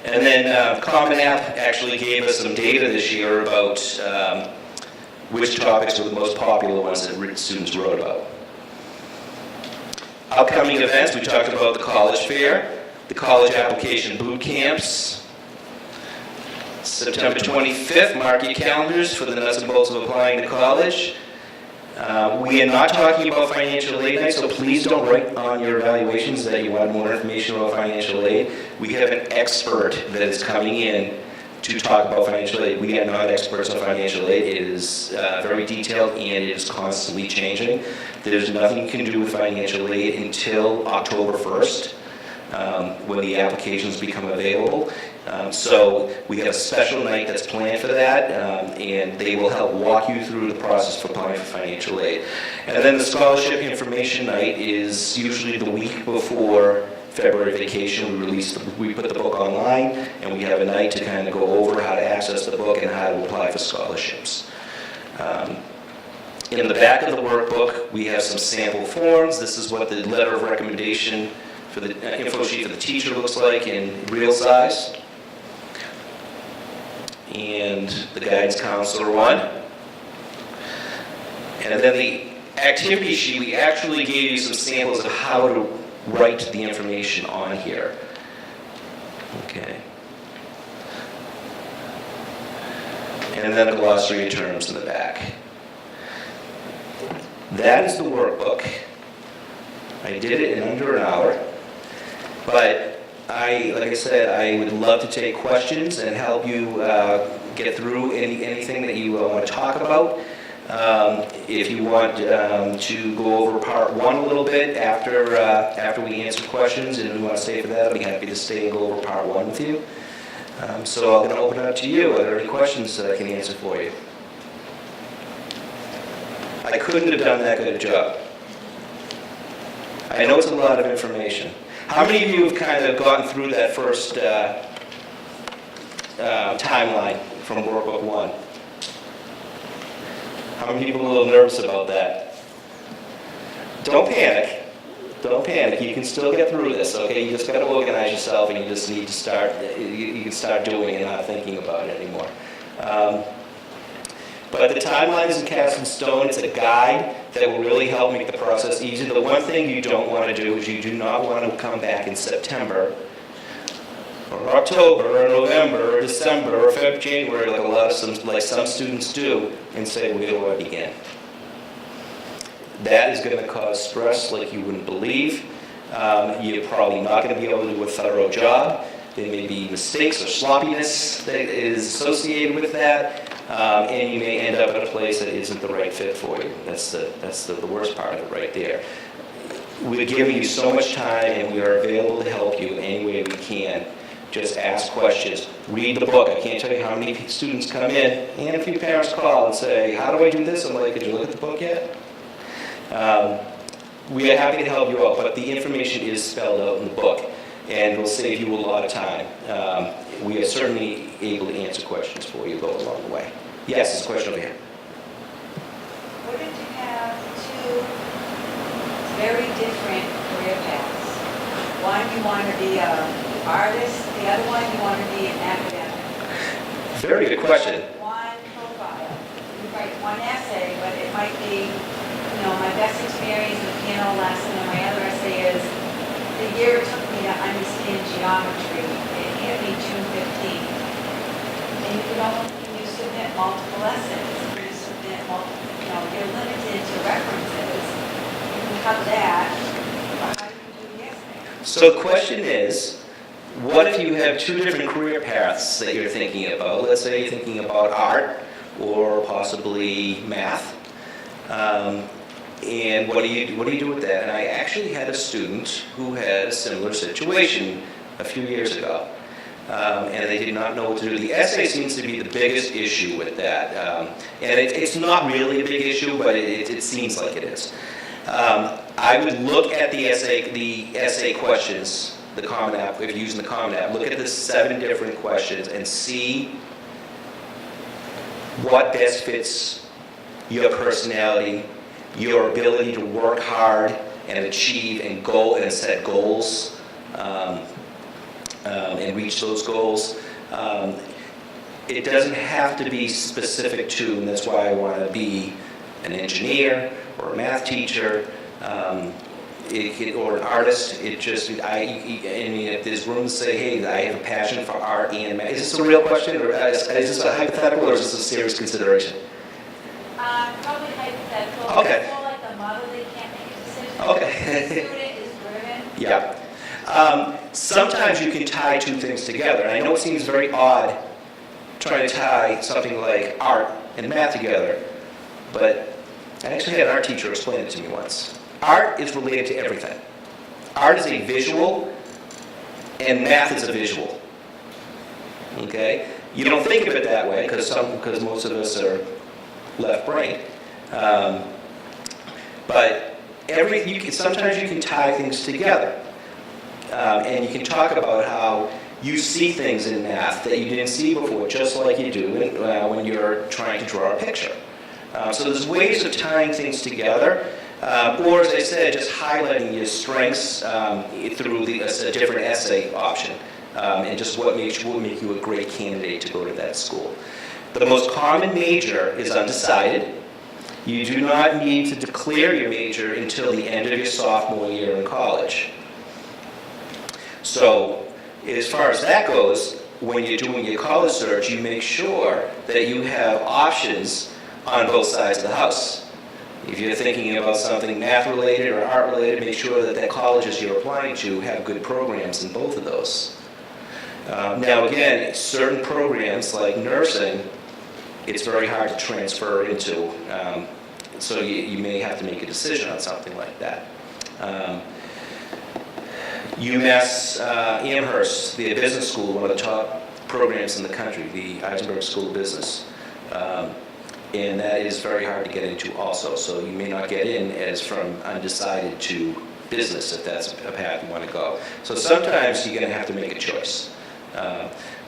And then Common App actually gave us some data this year about which topics were the most popular ones that students wrote about. Upcoming events, we talked about the college fair, the college application boot camps. September 25th, mark your calendars for the nuts and bolts of applying to college. We are not talking about financial aid night, so please don't write on your evaluations that you want more information about financial aid. We have an expert that is coming in to talk about financial aid. We are not experts on financial aid. It is very detailed and it is constantly changing. There's nothing you can do with financial aid until October 1st, when the applications become available. So we have a special night that's planned for that, and they will help walk you through the process for applying for financial aid. And then the scholarship information night is usually the week before February vacation. We put the book online, and we have a night to kind of go over how to access the book and how to apply for scholarships. In the back of the workbook, we have some sample forms. This is what the letter of recommendation for the info sheet for the teacher looks like in real size. And the guidance counselor one. And then the activity sheet, we actually gave you some samples of how to write the information on here. Okay. And then a glossary of terms in the back. That is the workbook. I did it in under an hour. But like I said, I would love to take questions and help you get through anything that you want to talk about. If you want to go over part one a little bit after we answer questions, and you want to stay for that, I'll be happy to stay and go over part one with you. So I'm going to open it up to you. Are there any questions that I can answer for you? I couldn't have done that good a job. I know it's a lot of information. How many of you have kind of gotten through that first timeline from Workbook 1? How many people are a little nervous about that? Don't panic. Don't panic. You can still get through this, okay? You just got to organize yourself, and you just need to start, you can start doing it and not thinking about it anymore. But the timeline isn't cast in stone. It's a guide that will really help make the process easy. The one thing you don't want to do is you do not want to come back in September or October or November or December or February, January, like some students do, and say, where do I begin? That is going to cause stress like you wouldn't believe. You're probably not going to be able to do a thorough job. There may be mistakes or sloppiness that is associated with that, and you may end up at a place that isn't the right fit for you. That's the worst part of it right there. We're giving you so much time, and we are available to help you any way we can. Just ask questions. Read the book. I can't tell you how many students come in, and a few parents call and say, how do I do this? I'm like, did you look at the book yet? We are happy to help you out, but the information is spelled out in the book, and will save you a lot of time. We are certainly able to answer questions for you going along the way. Yes, there's a question over here. What if you have two very different career paths? One, you want to be an artist. The other one, you want to be an academic. Very good question. One profile. You write one essay, but it might be, my best experience in a piano lesson, and my other essay is the year it took me to understand geometry. It hit me June 15th. And you submit multiple essays. You submit multiple, you're limited to references. You can cut that. But how do you do the essay? So the question is, what if you have two different career paths that you're thinking about? Let's say you're thinking about art or possibly math. And what do you do with that? And I actually had a student who had a similar situation a few years ago. And they did not know what to do. The essay seems to be the biggest issue with that. And it's not really a big issue, but it seems like it is. I would look at the essay questions, the Common App, if you're using the Common App, look at the 7 different questions and see what best fits your personality, your ability to work hard and achieve and set goals and reach those goals. It doesn't have to be specific to, and that's why I want to be an engineer or a math teacher or an artist. If there's room to say, hey, I have a passion for art and math. Is this a real question, or is this a hypothetical, or is this a serious consideration? Probably hypothetical. Okay. It's more like the mother, they can't make a decision. Okay. The student is driven. Yeah. Sometimes you can tie two things together. And I know it seems very odd trying to tie something like art and math together, but I actually had an art teacher explain it to me once. Art is related to everything. Art is a visual, and math is a visual. Okay? You don't think of it that way because most of us are left-brained. But sometimes you can tie things together. And you can talk about how you see things in math that you didn't see before, just like you do when you're trying to draw a picture. So there's ways of tying things together, or as I said, just highlighting your strengths through a different essay option, and just what will make you a great candidate to go to that school. The most common major is undecided. You do not need to declare your major until the end of your sophomore year in college. So, as far as that goes, when you're doing your college search, you make sure that you have options on both sides of the house. If you're thinking about something math-related or art-related, make sure that the colleges you're applying to have good programs in both of those. Now again, certain programs like nursing, it's very hard to transfer into, so you may have to make a decision on something like that. UMass Amherst, the business school, one of the top programs in the country, the Eisenberg School of Business. And that is very hard to get into also, so you may not get in as from undecided to business if that's a path you want to go. So sometimes you're going to have to make a choice.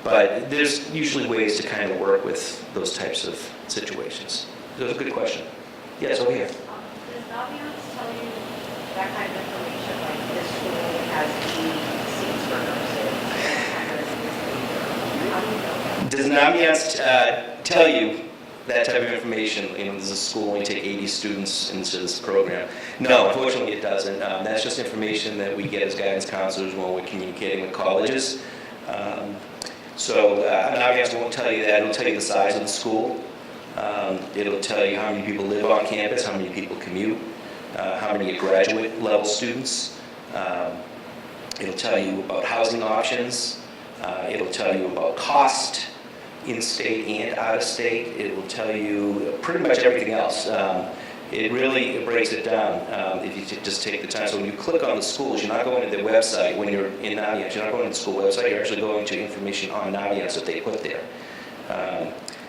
But there's usually ways to kind of work with those types of situations. That's a good question. Yes, over here. Does Naviance tell you that kind of information, like this school has the seats for nurses? How do you know that? Does Naviance tell you that type of information? You know, does a school only take 80 students into this program? No, unfortunately it doesn't. That's just information that we get as guidance counselors when we're communicating with colleges. So Naviance won't tell you that. It'll tell you the size of the school. It'll tell you how many people live on campus, how many people commute, how many are graduate level students. It'll tell you about housing options. It'll tell you about cost, in-state and out-of-state. It will tell you pretty much everything else. It really breaks it down if you just take the time. So when you click on the schools, you're not going to their website when you're in Naviance. You're not going to the school website. You're actually going to information on Naviance that they put there.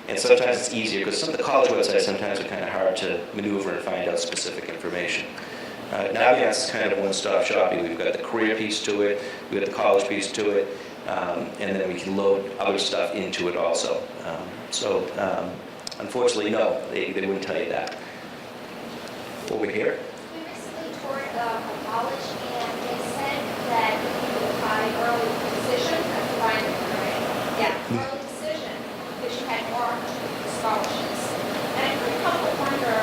And sometimes it's easier because some of the college websites sometimes are kind of hard to maneuver and find out specific information. Naviance is kind of one-stop shopping. We've got the career piece to it. We've got the college piece to it. And then we can load other stuff into it also. Unfortunately, no, they wouldn't tell you that. Over here. We recently toured a college and they said that if you apply early decision, that's private, right? Yeah, early decision, because you had more scholarships. And I couldn't help but wonder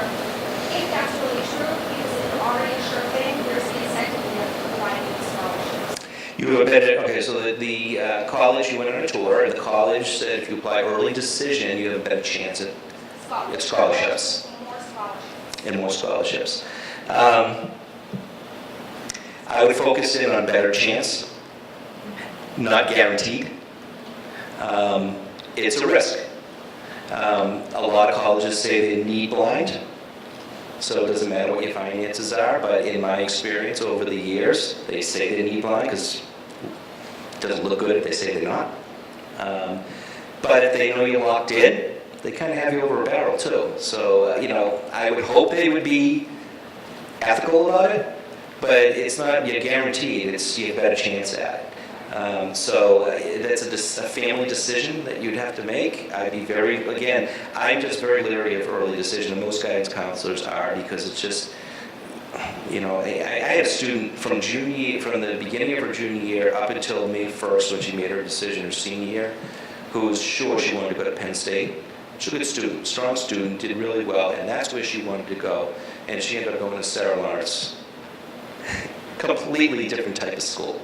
if that's really true, because it's already a sure thing, there's the incentive of providing the scholarships. You have a better, okay, so the college, you went on a tour, and the college said if you apply early decision, you have a better chance at scholarships. More scholarships. And more scholarships. I would focus in on better chance, not guaranteed. It's a risk. A lot of colleges say they're need blind, so it doesn't matter what your finances are, but in my experience over the years, they say they're need blind because it doesn't look good if they say they're not. But if they know you're locked in, they kind of have you over a barrel too. So, I would hope they would be ethical about it, but it's not you're guaranteed, it's you have a better chance at it. That's a family decision that you'd have to make. I'd be I'm just very leery of early decision, and most guidance counselors are, because it's just, I had a student from the beginning of her junior year up until May 1st when she made her decision her senior year, who was sure she wanted to go to Penn State. She's a good student, strong student, did really well, and that's where she wanted to go. And she ended up going to Sarah Lawrence. Completely different type of school.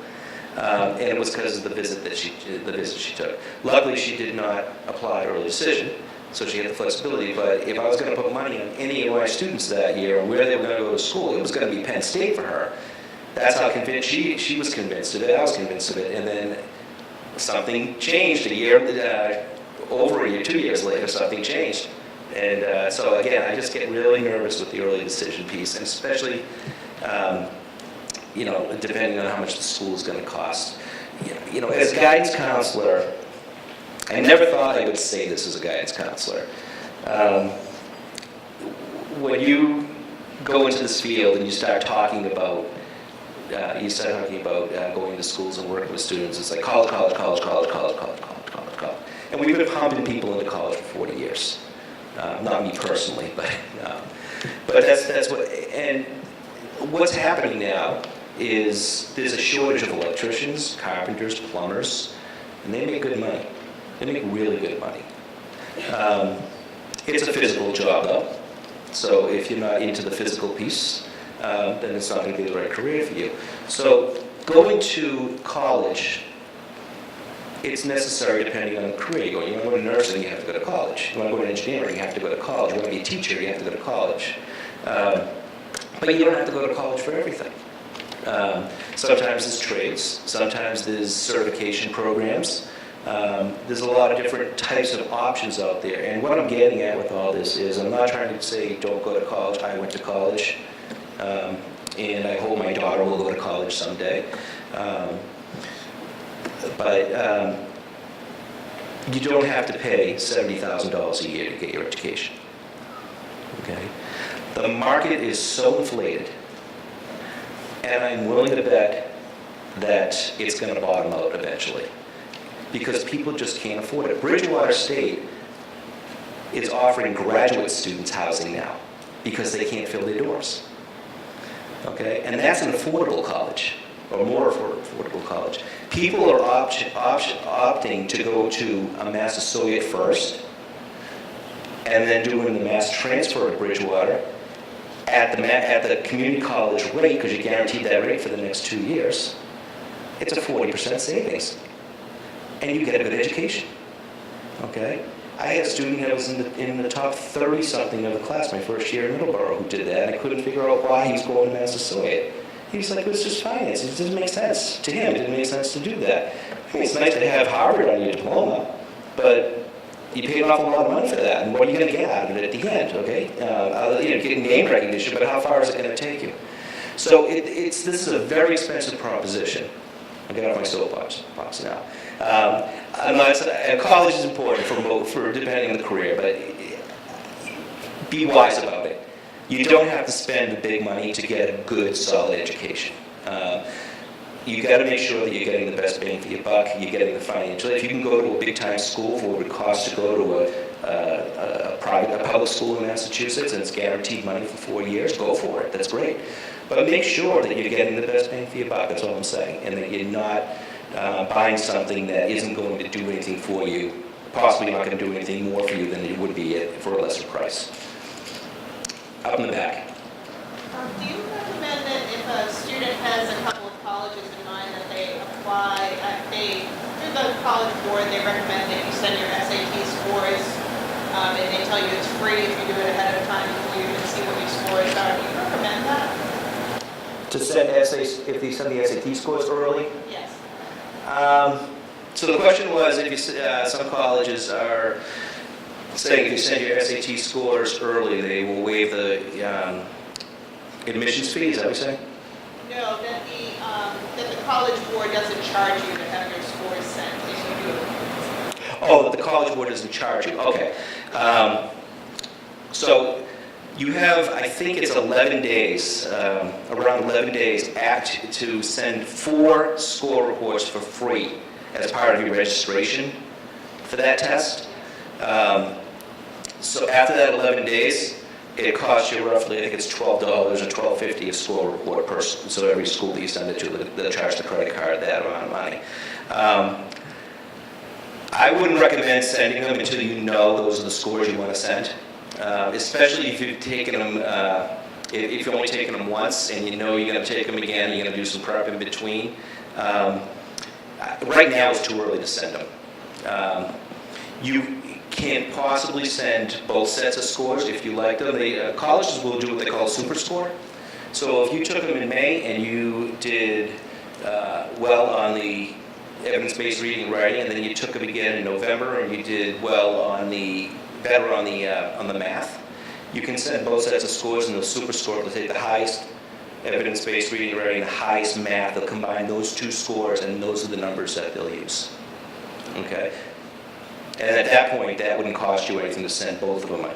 And it was because of the visit she took. Luckily, she did not apply early decision, so she had the flexibility. But if I was going to put money on any of my students that year and where they were going to go to school, it was going to be Penn State for her. That's how convinced she was convinced of it. I was convinced of it, and then something changed over a year, 2 years later, something changed. And so again, I just get really nervous with the early decision piece, and especially, depending on how much the school is going to cost. As a guidance counselor, I never thought I would say this as a guidance counselor. When you go into this field and you start talking about going to schools and working with students, it's like college. And we've been pumping people into college for 40 years. Not me personally, but that's what. And what's happening now is there's a shortage of electricians, carpenters, plumbers, and they make good money. They make really good money. It's a physical job, though. So if you're not into the physical piece, then it's not going to be the right career for you. So going to college, it's necessary depending on the career you're going. You want to go to nursing, you have to go to college. You want to go to engineering, you have to go to college. You want to be a teacher, you have to go to college. But you don't have to go to college for everything. Sometimes there's trades, sometimes there's certification programs. There's a lot of different types of options out there. And what I'm getting at with all this is I'm not trying to say don't go to college. I went to college, and I hope my daughter will go to college someday. But you don't have to pay $70,000 a year to get your education. Okay? The market is so inflated, and I'm willing to bet that it's going to bottom out eventually, because people just can't afford it. Bridgewater State is offering graduate students housing now because they can't fill their dorms. Okay? And that's an affordable college, or more affordable college. People are opting to go to a Mass Associate first, and then doing the mass transfer to Bridgewater at the community college rate, because you're guaranteed that rate for the next 2 years. It's a 40% savings, and you get a good education. Okay? I had a student that was in the top 30-something of the class my first year in Middleborough who did that, and I couldn't figure out why he was going to Mass Associate. He was like, it's just finance. It doesn't make sense. To him, it didn't make sense to do that. I mean, it's nice to have Harvard on your diploma, but you paid an awful lot of money for that, and what are you going to get out of it at the end, okay? Getting name recognition, but how far is it going to take you? So this is a very expensive proposition. I got off my soapbox now. College is important for depending on the career, but be wise about it. You don't have to spend the big money to get a good, solid education. You got to make sure that you're getting the best bang for your buck. You're getting the financial. If you can go to a big-time school for what it would cost to go to a public school in Massachusetts, and it's guaranteed money for 4 years, go for it. That's great. But make sure that you're getting the best bang for your buck. That's all I'm saying, and that you're not buying something that isn't going to do anything for you, possibly not going to do anything more for you than it would be for a lesser price. Up in the back. Do you recommend that if a student has a couple of colleges in mind that they apply, through the college board, they recommend that you send your SAT scores, and they tell you it's free if you do it ahead of time before you even see what your scores are. Do you recommend that? To send essays, if they send the SAT scores early? Yes. So the question was, if you, some colleges are saying if you send your SAT scores early, they will waive the admissions fee. Is that what you're saying? No, that the college board doesn't charge you to have your scores sent if you do it. Oh, that the college board doesn't charge you. Okay. So you have, I think it's 11 days, around 11 days, to send 4 score reports for free as part of your registration for that test. So after that 11 days, it costs you roughly, I think it's $12 or $12.50 a score report per, so every school that you send it to, they'll charge the credit card that amount of money. I wouldn't recommend sending them until you know those are the scores you want to send, especially if you've taken them, if you've only taken them once and you know you're going to take them again, you're going to do some prep in between. Right now it's too early to send them. You can't possibly send both sets of scores if you like them. Colleges will do what they call super score. So if you took them in May and you did well on the evidence-based reading and writing, and then you took them again in November and you did better on the math, you can send both sets of scores, and the super score will take the highest evidence-based reading and writing, the highest math. They'll combine those 2 scores, and those are the numbers that they'll use. Okay? And at that point, that wouldn't cost you anything to send both of them,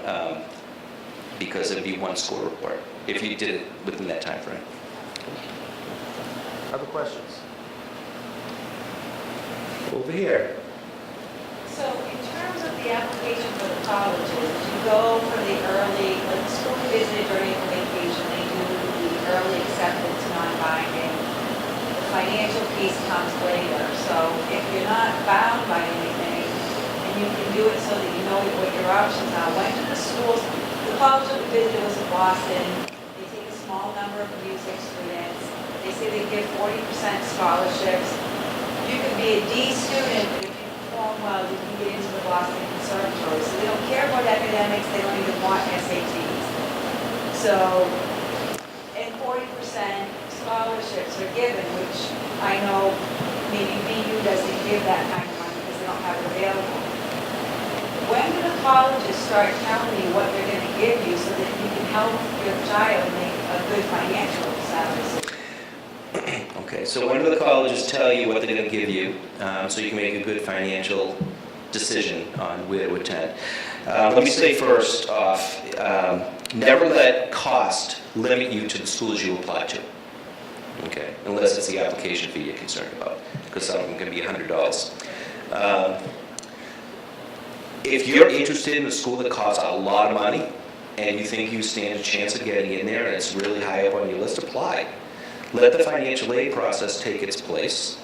because it would be 1 score report if you did it within that time frame. Other questions? Over here. So in terms of the application for the colleges, you go for the early, like the school visited during vacation, they do the early acceptance, non-binding. The financial piece comes later. So if you're not bound by anything, and you can do it so that you know what your options are. When do the schools, the college that we visited was in Boston, they take a small number of music students. They say they give 40% scholarships. You can be a D student, but if you perform well, you can get into the Boston Conservatory. So they don't care about academics, they don't even want SATs. So, and 40% scholarships are given, which I know maybe BU doesn't give that kind of money because they don't have it available. When do the colleges start telling you what they're going to give you so that you can help your child make a good financial decision? Okay, so when do the colleges tell you what they're going to give you, so you can make a good financial decision on where to attend? Let me say first off, never let cost limit you to the schools you apply to. Okay, unless it's the application fee you're concerned about, because some of them can be $100. If you're interested in a school that costs a lot of money, and you think you stand a chance of getting in there, and it's really high up on your list, apply. Let the financial aid process take its place,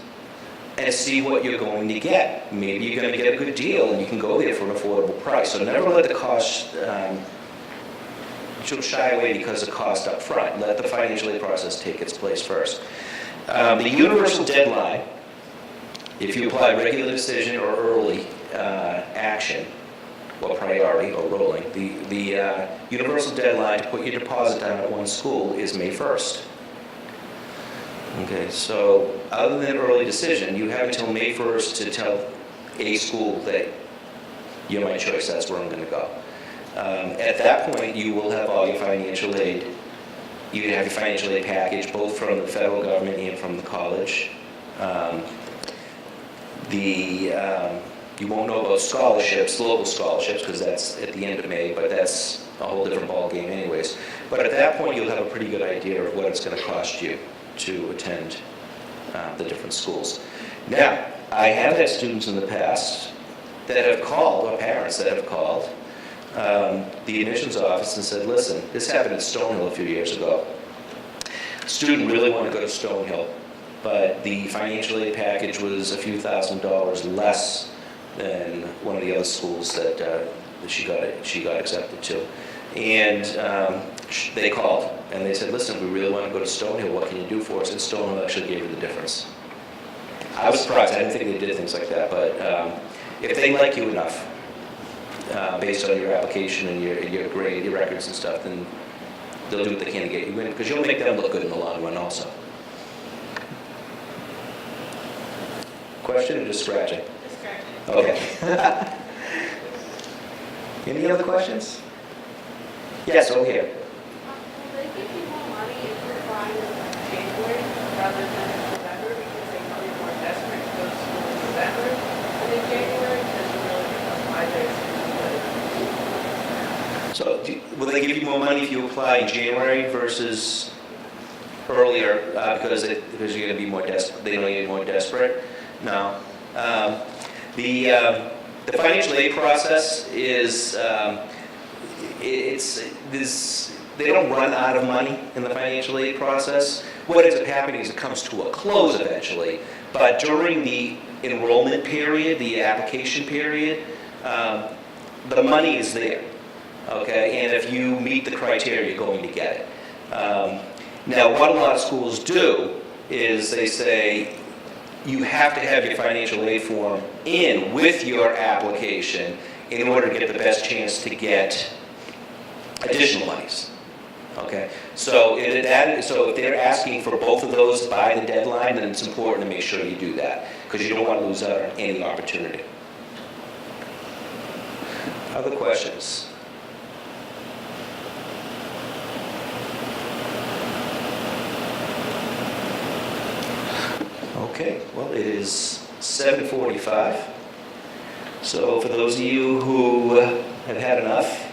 and see what you're going to get. Maybe you're going to get a good deal, and you can go there for an affordable price. So never let the cost, she'll shy away because of cost up front. Let the financial aid process take its place first. The universal deadline, if you apply regular decision or early action, or priority or rolling, the universal deadline to put your deposit down at one school is May 1st. Okay, so other than early decision, you have until May 1st to tell a school that you're my choice, that's where I'm going to go. At that point, you will have all your financial aid. You have your financial aid package, both from the federal government and from the college. You won't know about scholarships, local scholarships, because that's at the end of May, but that's a whole different ballgame anyways. But at that point, you'll have a pretty good idea of what it's going to cost you to attend the different schools. Now, I have had students in the past that have called, or parents that have called, the admissions office and said, listen, this happened at Stonehill a few years ago. Student really wanted to go to Stonehill, but the financial aid package was a few $1,000s less than one of the other schools that she got accepted to. And they called and they said, listen, we really want to go to Stonehill, what can you do for us? And Stonehill actually gave her the difference. I was surprised, I didn't think they did things like that, but if they like you enough, based on your application and your grade, your records and stuff, then they'll do what they can to get you in, because you'll make them look good in the long run also. Question or just scratching? Just scratching. Okay. Any other questions? Yes, over here. Will they give you more money if you're applying in January rather than in November because they know you're more desperate to go to school in November than in January because you really have 5 days to do it? So will they give you more money if you apply in January versus earlier because you're going to be more desperate? They know you're more desperate? No. The financial aid process is they don't run out of money in the financial aid process. What ends up happening is it comes to a close eventually, but during the enrollment period, the application period, the money is there, okay? And if you meet the criteria, you're going to get it. Now, what a lot of schools do is they say, you have to have your financial aid form in with your application in order to get the best chance to get additional monies. Okay, so if they're asking for both of those by the deadline, then it's important to make sure you do that, because you don't want to lose out on any opportunity. Other questions? Okay, well, it is 7:45. So for those of you who have had enough,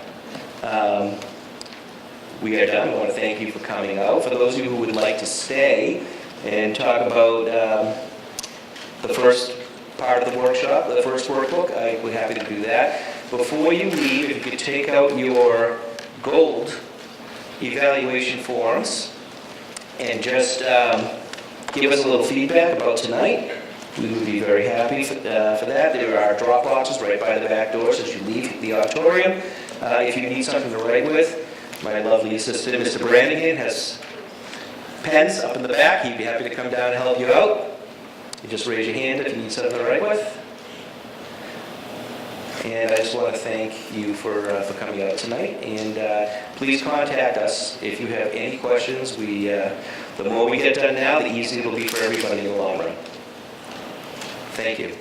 we are done. I want to thank you for coming out. For those of you who would like to stay and talk about the first part of the workshop, the first workbook, we're happy to do that. Before you leave, if you could take out your gold evaluation forms and just give us a little feedback about tonight. We would be very happy for that. There are drop boxes right by the back doors as you leave the auditorium. If you need something to write with, my lovely assistant, Mr. Brannigan, has pens up in the back. He'd be happy to come down and help you out. You just raise your hand if you need something to write with. And I just want to thank you for coming out tonight. And please contact us if you have any questions. The more we get done now, the easier it'll be for everybody in the long run. Thank you.